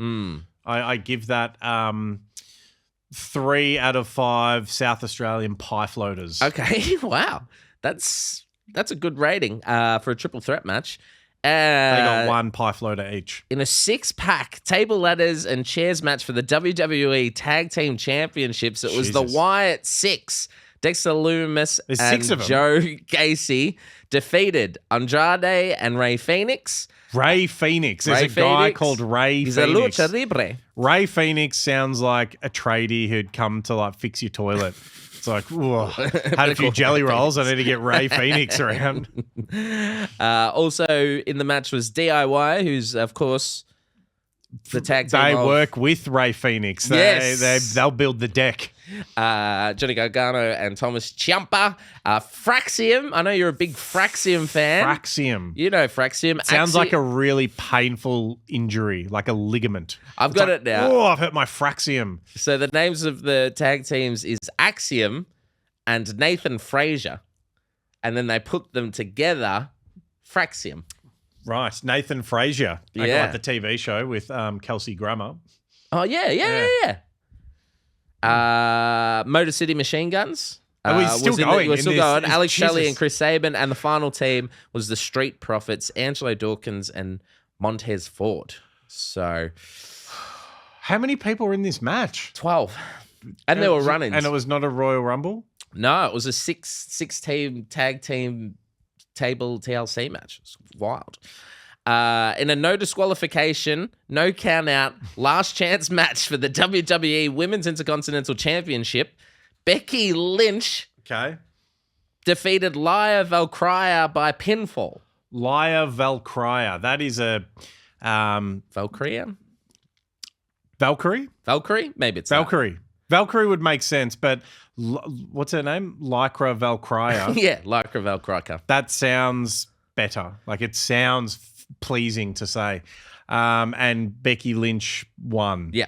I give that 3 out of 5 South Australian pie floaters. Okay. Wow. That's a good rating for a triple threat match. They got 1 pie floater each. In a 6-pack table ladders and chairs match for the WWE Tag Team Championships, it was the Wyatt 6. Dexter Loomis and Joe Gacy defeated Andrade and Rey Fenix. Ray Phoenix. There's Ray a guy Phoenix. called Ray He's Phoenix. a lucha libre. Ray Phoenix sounds like a tradie who'd come to like fix your toilet. It's like, whoa, had a few jelly rolls. I need to get Ray Phoenix around. Also in the match was DIY, who's of course the tag team. They work with Ray Phoenix. They'll build the deck. Johnny Gargano and Thomas Ciampa. Fraxium. I know you're a big Fraxium fan. Fraxium. You know Fraxium. Sounds like a really painful injury, like a ligament. I've got it now. Oh, I've hurt my Fraxium. So the names of the tag teams is Axiom and Nathan Frazier. And then they put them together, Fraxium. Right. Nathan Frazier. Yeah. Like the TV show with Kelsey Grammer. Oh, yeah. Motor City Machine Guns. We're still going. We're still going. Alex Jesus. Shelley and Chris Sabin. And the final team was the Street Profits, Angelo Dawkins and Montez Ford. So How many people were in this match? 12. And there were run-ins. And it was not a Royal Rumble? No, it was a six-team tag team table TLC match. It's wild. In a no disqualification, no count out, last chance match for the WWE Women's Intercontinental Championship, Becky Lynch defeated Lia Valkyria by pinfall. Lia Valkyria. That is a Valkyria? Valkyrie? Valkyrie? Maybe it's Valkyrie. Valkyrie would make sense, but what's her name? Lycra Valkyria. Yeah, Lycra Valkyria. That sounds better. Like it sounds pleasing to say. And Becky Lynch won. Yeah.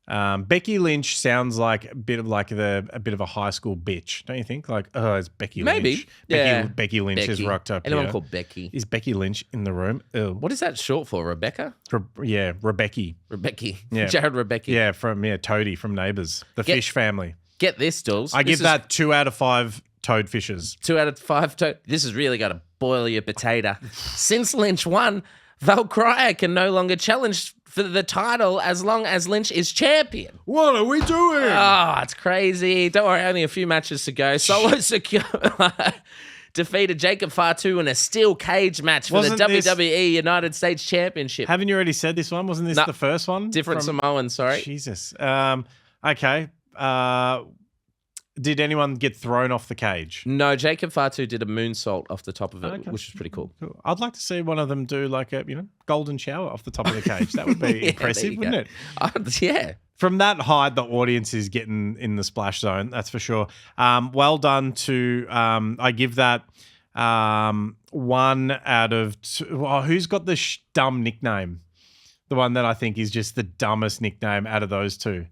Becky Lynch sounds like a bit of a high school bitch, don't you think? Like, oh, it's Becky Maybe. Lynch. Yeah. Becky Lynch is rocked up. Anyone here. called Becky? Is Becky Lynch in the room? Ew. What is that short for? Rebecca? Rebecca. Rebecca. Yeah. Jared Rebecca. Yeah, from Toadie from Neighbours, the fish family. Get this, Dools. I give that 2 out of 5 toad fishes. 2 out of 5 toad. This is really going to boil your potato. Since Lynch won, Valkyria can no longer challenge for the title as long as Lynch is champion. What are we doing? Oh, it's crazy. Don't worry, only a few matches to go. Solo Secure defeated Jacob Fatu in a steel cage match for the WWE United States Championship. Haven't you already said this one? Wasn't this the first one? Different Samoan, sorry. Jesus. Okay. Did anyone get thrown off the cage? No, Jacob Fatu did a moonsault off the top of it, which is pretty cool. I'd like to see one of them do like a golden shower off the top of the cage. That would be impressive, wouldn't it? Yeah. From that height, the audience is getting in the splash zone. That's for sure. Well done to. I give that 1 out of 2. Oh, who's got the dumb nickname? The one that I think is just the dumbest nickname out of those two.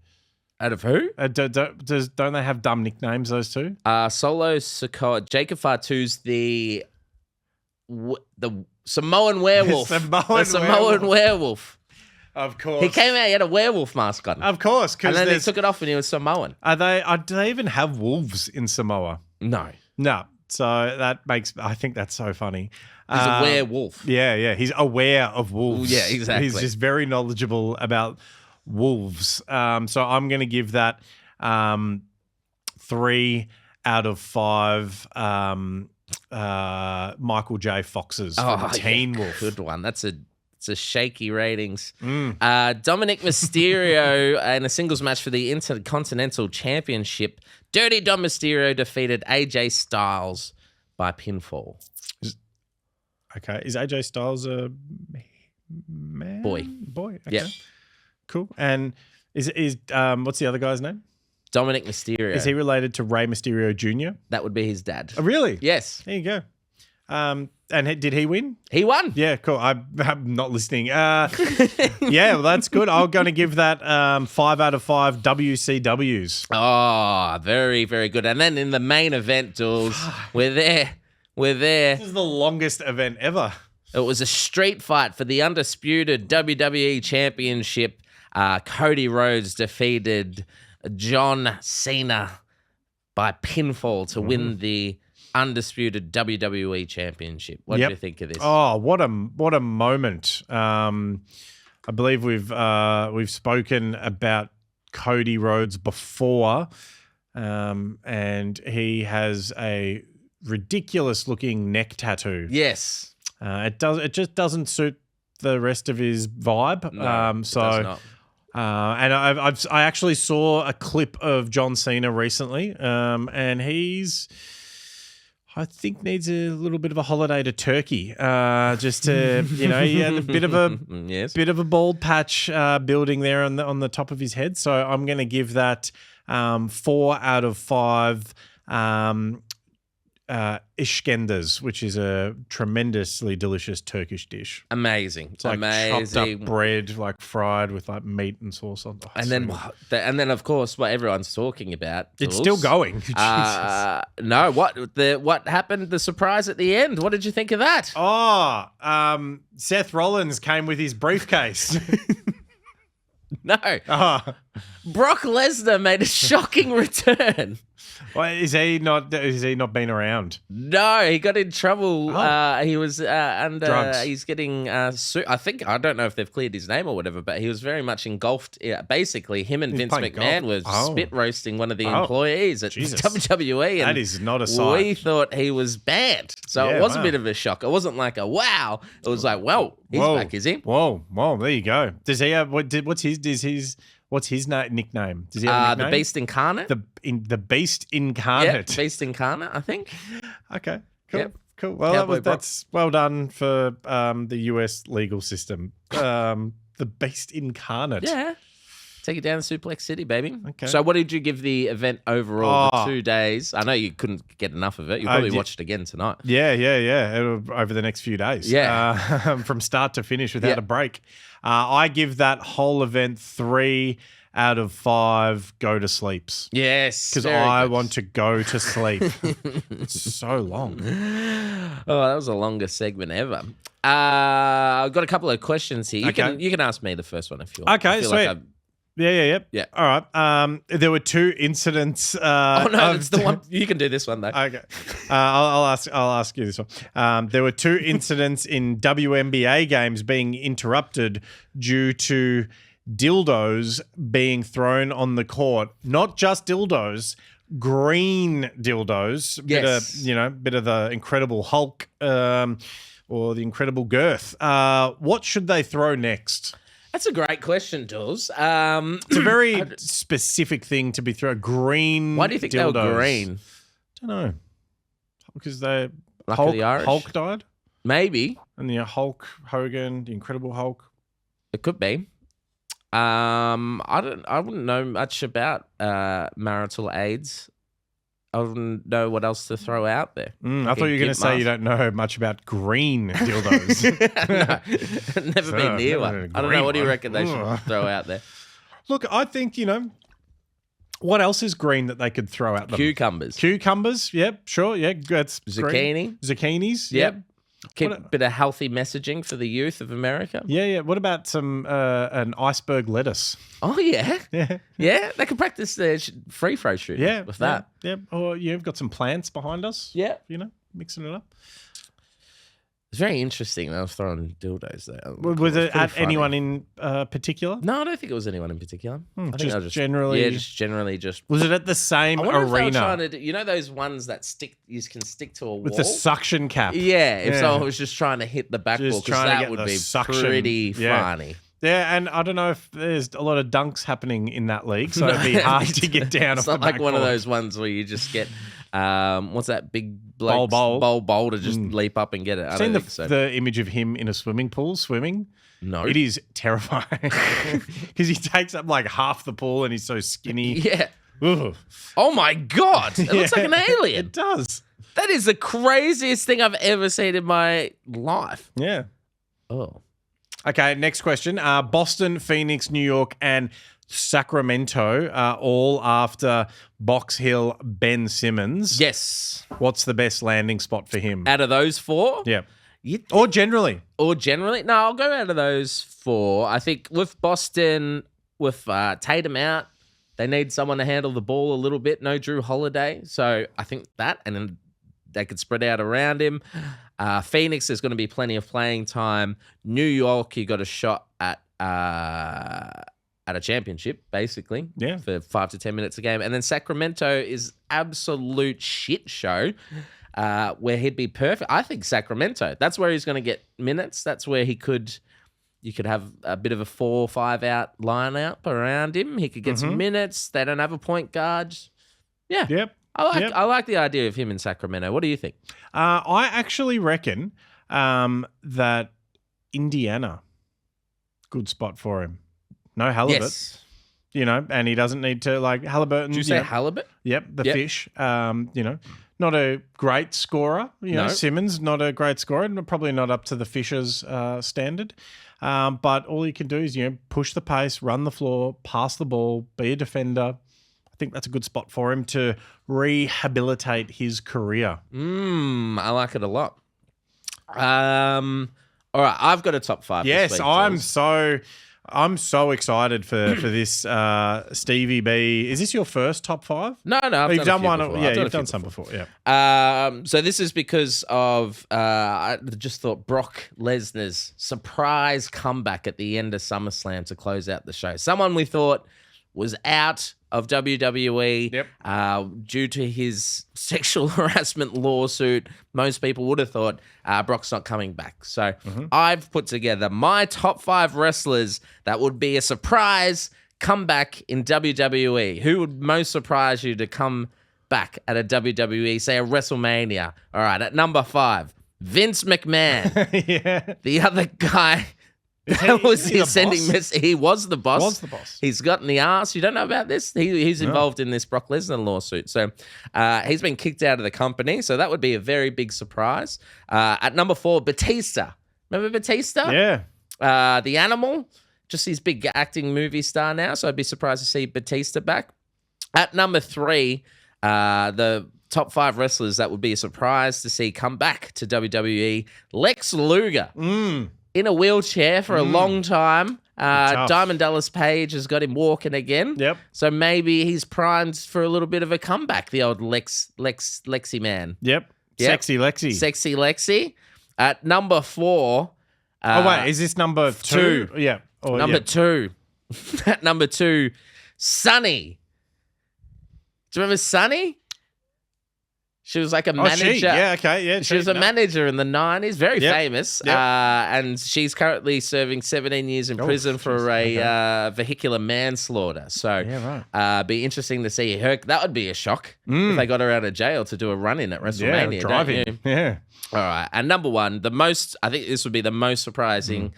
Out of who? Don't they have dumb nicknames, those two? Solo Sokoa. Jacob Fatu's the Samoan werewolf. The Samoan werewolf. Of course. He came out, he had a werewolf mask on. Of course. And then he took it off and he was Samoan. Do they even have wolves in Samoa? No. So I think that's so funny. He's a werewolf. Yeah. He's aware of wolves. Yeah, exactly. He's just very knowledgeable about wolves. So I'm going to give that 3 out of 5 Michael J. Foxes from Teen Wolf. Good one. It's a shaky ratings. Dominic Mysterio in a singles match for the Intercontinental Championship. Dirty Dom Mysterio defeated AJ Styles by pinfall. Okay. Is AJ Styles a man? Boy. Okay. Yeah. Cool. And is what's the other guy's name? Dominic Mysterio. Is he related to Rey Mysterio Jr.? That would be his dad. Oh, really? Yes. There you go. And did he win? He won. Yeah, cool. I'm not listening. Yeah, well, that's good. I'm going to give that 5 out of 5 WCWs. Oh, very, very good. And then in the main event, Dools, we're there. This is the longest event ever. It was a street fight for the undisputed WWE Championship. Cody Rhodes defeated John Cena by pinfall to win the undisputed WWE Championship. What do you think of this? Oh, what a moment! I believe we've spoken about Cody Rhodes before, and he has a ridiculous looking neck tattoo. Yes. It just doesn't suit the rest of his vibe. No, it does not. And I actually saw a clip of John Cena recently, and I think needs a little bit of a holiday to Turkey, just to he had a bit of a bald patch building there on the top of his head. So I'm going to give that 4 out of 5. İşkendes, which is a tremendously delicious Turkish dish. Amazing. It's like chopped up bread, like fried with like meat and sauce on. Oh, and then of course what everyone's talking about. It's still going. No, what happened? The surprise at the end. What did you think of that? Oh, Seth Rollins came with his briefcase. No. Oh. Brock Lesnar made a shocking return. Well, is he not been around? No, he got in trouble. He was under drugs. He's getting sued. I don't know if they've cleared his name or whatever, but he was very much engulfed. Basically, him and Vince McMahon were spit roasting one of the employees at WWE. And that is not a sight. We thought he was banned, so it was a bit of a shock. It wasn't like a wow. It was like, well, he's back, is he? Whoa, there you go. Does he have What's his nickname? Does he have a nickname? The Beast Incarnate. The Beast Incarnate. Yeah, Beast Incarnate, I think. Okay, cool. Yep. Cool. Well, that's well done for the US legal system. The Beast Incarnate. Yeah. Take it down to Suplex City, baby. Okay. So what did you give the event overall, the 2 days? I know you couldn't get enough of it. You'll probably watch it again tonight. Yeah. Over the next few days. Yeah. From start to finish without a break. I give that whole event 3 out of 5 go to sleeps. Yes. Because I want to go to sleep. It's so long. Oh, that was the longest segment ever. I've got a couple of questions here. You can ask me the first one if you want. Okay, sweet. Yeah. All right. There were 2 incidents. It's the one. You can do this one though. Okay. I'll ask you this one. There were 2 incidents in WNBA games being interrupted due to dildos being thrown on the court. Not just dildos, green dildos. Yes. Bit of the Incredible Hulk or the Incredible Girth. What should they throw next? That's a great question, Dools. It's a very specific thing to be thrown. Green. Why do you think dildos. they were green? Don't know. Because the Irish. Hulk died? Maybe. And the Hulk Hogan, the Incredible Hulk. It could be. I wouldn't know much about marital aids. I wouldn't know what else to throw out there. I thought you were going to say you don't know much about green dildos. No, never been near one. I don't know. What do you reckon they should throw out there? Look, I think, what else is green that they could throw out them? Cucumbers. Yep, sure. Yeah, that's zucchini. Green. Zucchinis. Yep. Keep a bit of healthy messaging for the youth of America. Yeah. What about some an iceberg lettuce? Oh, yeah. Yeah. They could practice their free throw shooting with that. Yeah. Or you've got some plants behind us. Yeah. Mixing it up. It's very interesting. They were throwing dildos there. Was it at anyone in particular? No, I don't think it was anyone in particular. I think just I just generally. Yeah, just generally just. Was it at the same arena? If they were trying to those ones that you can stick to a wall with the suction cap. Yeah, if someone was just trying to hit the backboard, because that would be pretty funny. Yeah, and I don't know if there's a lot of dunks happening in that league, so it'd be hard to get down. It's not like one of those ones where you just get what's that big bloke bowl to just leap up and get it. I don't think so. The image of him in a swimming pool swimming? No. It is terrifying because he takes up like half the pool and he's so skinny. Yeah. Ugh. Oh my God. It looks like an alien. It does. That is the craziest thing I've ever seen in my life. Yeah. Oh. Okay, next question. Boston, Phoenix, New York, and Sacramento are all after Box Hill Ben Simmons. Yes. What's the best landing spot for him? Out of those 4? Yeah. Or generally? No, I'll go out of those 4. I think with Boston, with Tatum out, they need someone to handle the ball a little bit. No Drew Holiday. So I think that, and then they could spread out around him. Phoenix, there's going to be plenty of playing time. New York, you got a shot at a championship, basically. Yeah. For 5 to 10 minutes a game. And then Sacramento is absolute shit show where he'd be perfect. I think Sacramento, that's where he's going to get minutes. That's where he could You could have a bit of a 4 or 5 out lineup around him. He could get some minutes. They don't have a point guard. Yeah. Yep. I like the idea of him in Sacramento. What do you think? I actually reckon that Indiana, good spot for him. No halibut. Yes. And he doesn't need to Halliburton. Did you say halibut? Yep, the fish. Not a great scorer. Simmons, not a great scorer, and probably not up to the Fishers standard. But all he can do is, push the pace, run the floor, pass the ball, be a defender. I think that's a good spot for him to rehabilitate his career. I like it a lot. All right, I've got a top 5. Yes, this week, I'm so excited for this Stevie B. Is this your first top 5? No, I've done one. Before. Yeah, you've done some before. Yeah. So this is because of I just thought Brock Lesnar's surprise comeback at the end of SummerSlam to close out the show. Someone we thought was out of WWE due to his sexual harassment lawsuit. Most people would have thought Brock's not coming back. So I've put together my top 5 wrestlers that would be a surprise comeback in WWE. Who would most surprise you to come back at a WWE, say a WrestleMania? All right, at number 5, Vince McMahon. Yeah. The other guy... That was his sending message. He was the boss. He's gotten the arse. You don't know about this? He's involved in this Brock Lesnar lawsuit. So he's been kicked out of the company. So that would be a very big surprise. At number 4, Batista. Remember Batista? Yeah. The Animal. Just his big acting movie star now. So I'd be surprised to see Batista back. At number 3, the top 5 wrestlers that would be a surprise to see come back to WWE. Lex Luger. In a wheelchair for a long time. Diamond Dallas Page has got him walking again. Yep. So maybe he's primed for a little bit of a comeback, the old Lexi man. Yep. Sexy Lexi. Sexy Lexi. At number 4. Is this number 2? Yeah. Number 2. At number 2, Sunny. Do you remember Sunny? She was like a manager. She was a manager in the 90s, very famous. Yep. And she's currently serving 17 years in prison for a vehicular manslaughter. So be interesting to see her. That would be a shock if they got her out of jail to do a run-in at WrestleMania. Driving. Yeah. All right. And number 1, I think this would be the most surprising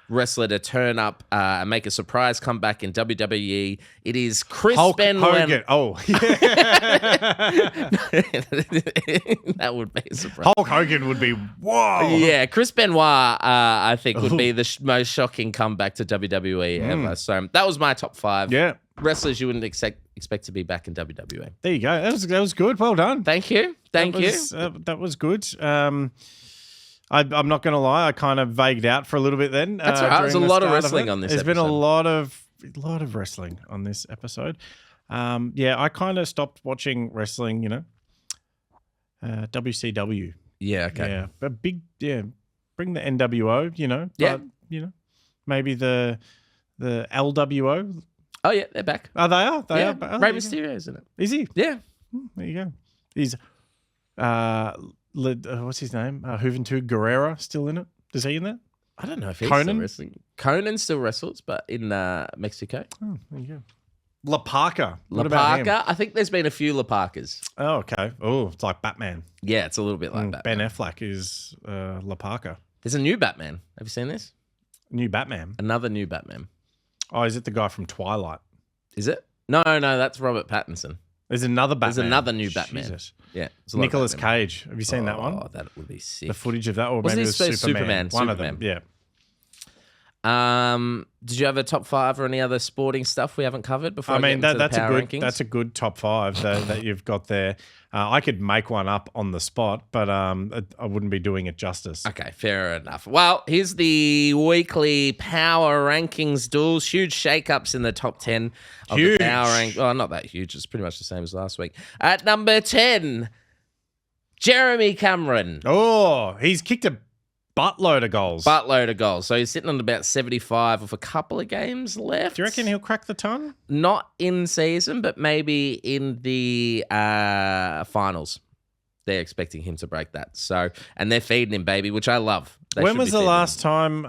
wrestler to turn up and make a surprise comeback in WWE. It is Chris Benoit. Hogan. Oh, that would be a surprise. Hulk Hogan would be whoa. Yeah, Chris Benoit, I think, would be the most shocking comeback to WWE ever. So that was my top 5. Yeah, wrestlers you wouldn't expect to be back in WWE. There you go. That was good. Well done. Thank you. That was good. I'm not going to lie. I kind of vagued out for a little bit then. That's right. There's a lot of wrestling on this episode. There's been a lot of wrestling on this episode. I kind of stopped watching wrestling, WCW. Yeah, okay. Yeah, but bring the NWO, but, maybe the LWO. Oh, yeah, they're back. Oh, they are? They are. Oh, Rey Mysterio, isn't it? Is he? Yeah. There you go. He's... what's his name? Juventud Guerrera still in it? Is he in that? I don't know if he's Conan? still wrestling. Conan still wrestles, but in Mexico. Oh, there you go. La Parka. La Parka. I think there's been a few La Parkas. Oh, okay. Oh, it's like Batman. Yeah, it's a little bit like Batman. Ben Affleck is La Parka. There's a new Batman. Have you seen this? New Batman? Another new Batman. Oh, is it the guy from Twilight? Is it? No, that's Robert Pattinson. There's another Batman. There's another new Batman. Jesus. Yeah. Nicolas Cage. Have you seen that one? Oh, that would be sick. The footage of that, or Wasn't maybe it was Superman. One of them. Yeah. Did you have a top 5 or any other sporting stuff we haven't covered before? That's a good top 5 that you've got there. I could make one up on the spot, but I wouldn't be doing it justice. Okay, fair enough. Well, here's the weekly power rankings duels. Huge shakeups in the top 10 of the power rank. Oh, not that huge. It's pretty much the same as last week. At number 10, Jeremy Cameron. Oh, he's kicked a buttload of goals. So he's sitting on about 75 with a couple of games left. Do you reckon he'll crack the ton? Not in season, but maybe in the finals. they're expecting him to break that. So, and they're feeding him, baby, which I love. When was the last time?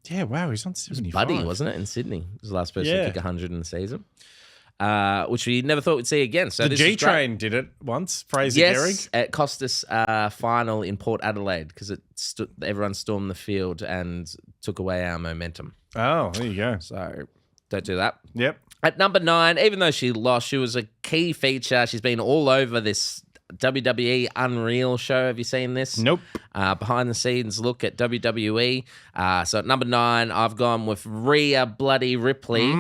Yeah, wow, he's on 75. Buddy, wasn't it, in Sydney? He was the last person to kick 100 in the season, which we never thought we'd see again. So the G Train did it once. Fraser Gehrig. It cost us a final in Port Adelaide because everyone stormed the field and took away our momentum. Oh, there you go. So don't do that. Yep. At number 9, even though she lost, she was a key feature. She's been all over this WWE Unreal show. Have you seen this? Nope. Behind the scenes look at WWE. So at number 9, I've gone with Rhea Bloody Ripley.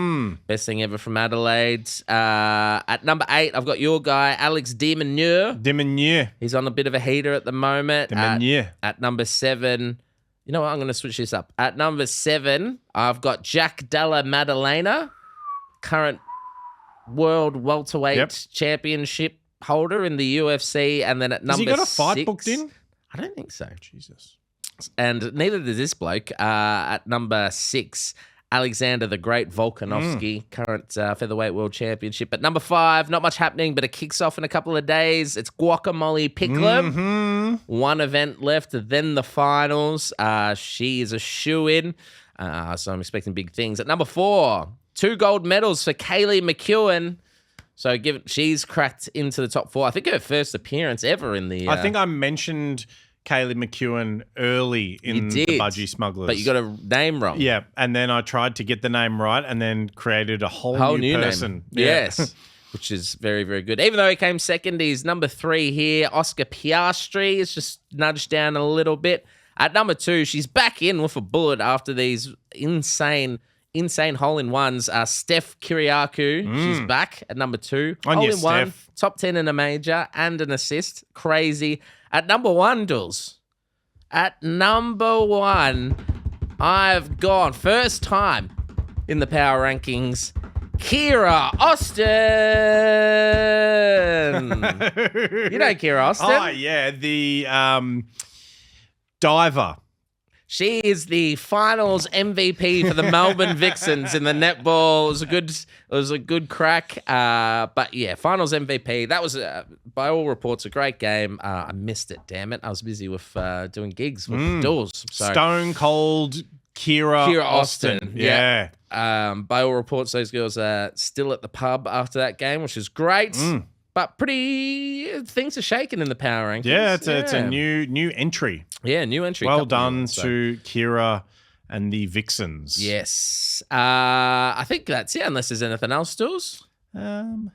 Best thing ever from Adelaide. At number 8, I've got your guy, Alex de Minaur. He's on a bit of a heater at the moment. At number 7, you know what? I'm going to switch this up. At number 7, I've got Jack Della Maddalena, current world welterweight championship holder in the UFC. And then at number 6... Has he got a fight booked in? I don't think so. Jesus. And neither does this bloke. At number 6, Alexander the Great Volkanovski, current featherweight world championship. At number 5, not much happening, but it kicks off in a couple of days. It's Guacamole Pickler. One event left, then the finals. She is a shoo-in, so I'm expecting big things. At number 4, 2 gold medals for Kaylee McEwen. So she's cracked into the top 4. I think her first appearance ever in the... I think I mentioned Kaylee McEwen early in the Budgie Smugglers. But you got a name wrong. Yeah, and then I tried to get the name right and then created a whole new person. Name. Yes, which is very, very good. Even though he came second, he's number 3 here. Oscar Piastri is just nudged down a little bit. At number 2, she's back in with a bullet after these insane hole-in-ones. Steph Kyryacou, she's back at number 2. Hole-in-one, top 10 in a major and an assist. Crazy. At number 1, Dools. At number 1, I've gone first time in the power rankings, Kira Austin. You know Kira Austin? Oh, yeah, the diver. She is the finals MVP for the Melbourne Vixens in the netball. It was a good crack. But yeah, finals MVP. That was, by all reports, a great game. I missed it, damn it. I was busy with doing gigs with Dools. So. Stone Cold Kira Austin. Yeah. By all reports, those girls are still at the pub after that game, which is great. But things are shaking in the power rankings. Yeah, it's a new entry. Yeah, new entry. Well done to Kira and the Vixens. Yes. I think that's it, unless there's anything else, Dools. No,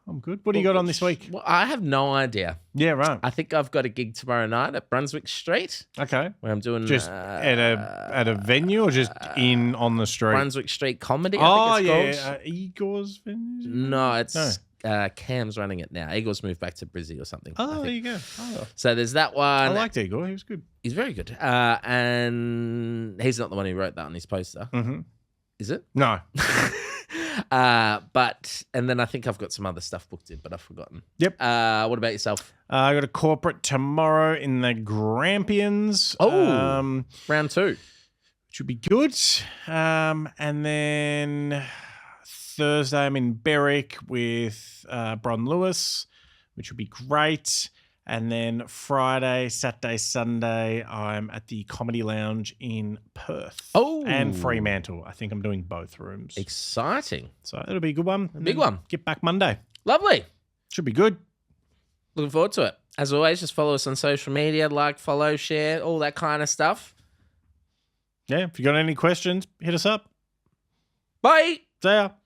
I'm good. What do you got on this week? Well, I have no idea. Yeah, right. I think I've got a gig tomorrow night at Brunswick Street. Okay. Where I'm doing... Just at a venue or just in on the street? Brunswick Street Comedy, I think it's called. Igor's venue? No, it's... No. Cam's running it now. Igor's moved back to Brizzy or something. Oh, there you go. Oh. So there's that one. I liked Igor. He was good. He's very good. And he's not the one who wrote that on his poster. Is it? No. And then I think I've got some other stuff booked in, but I've forgotten. Yep. What about yourself? I got a corporate tomorrow in the Grampians. Oh, round 2. Should be good. And then... Thursday, I'm in Berwick with Bron Lewis, which will be great. And then Friday, Saturday, Sunday, I'm at the Comedy Lounge in Perth. Oh. And Fremantle. I think I'm doing both rooms. Exciting. So it'll be a good one. Big one. Get back Monday. Lovely. Should be good. Looking forward to it. As always, just follow us on social media, like, follow, share, all that kind of stuff. Yeah, if you got any questions, hit us up. Bye. See ya.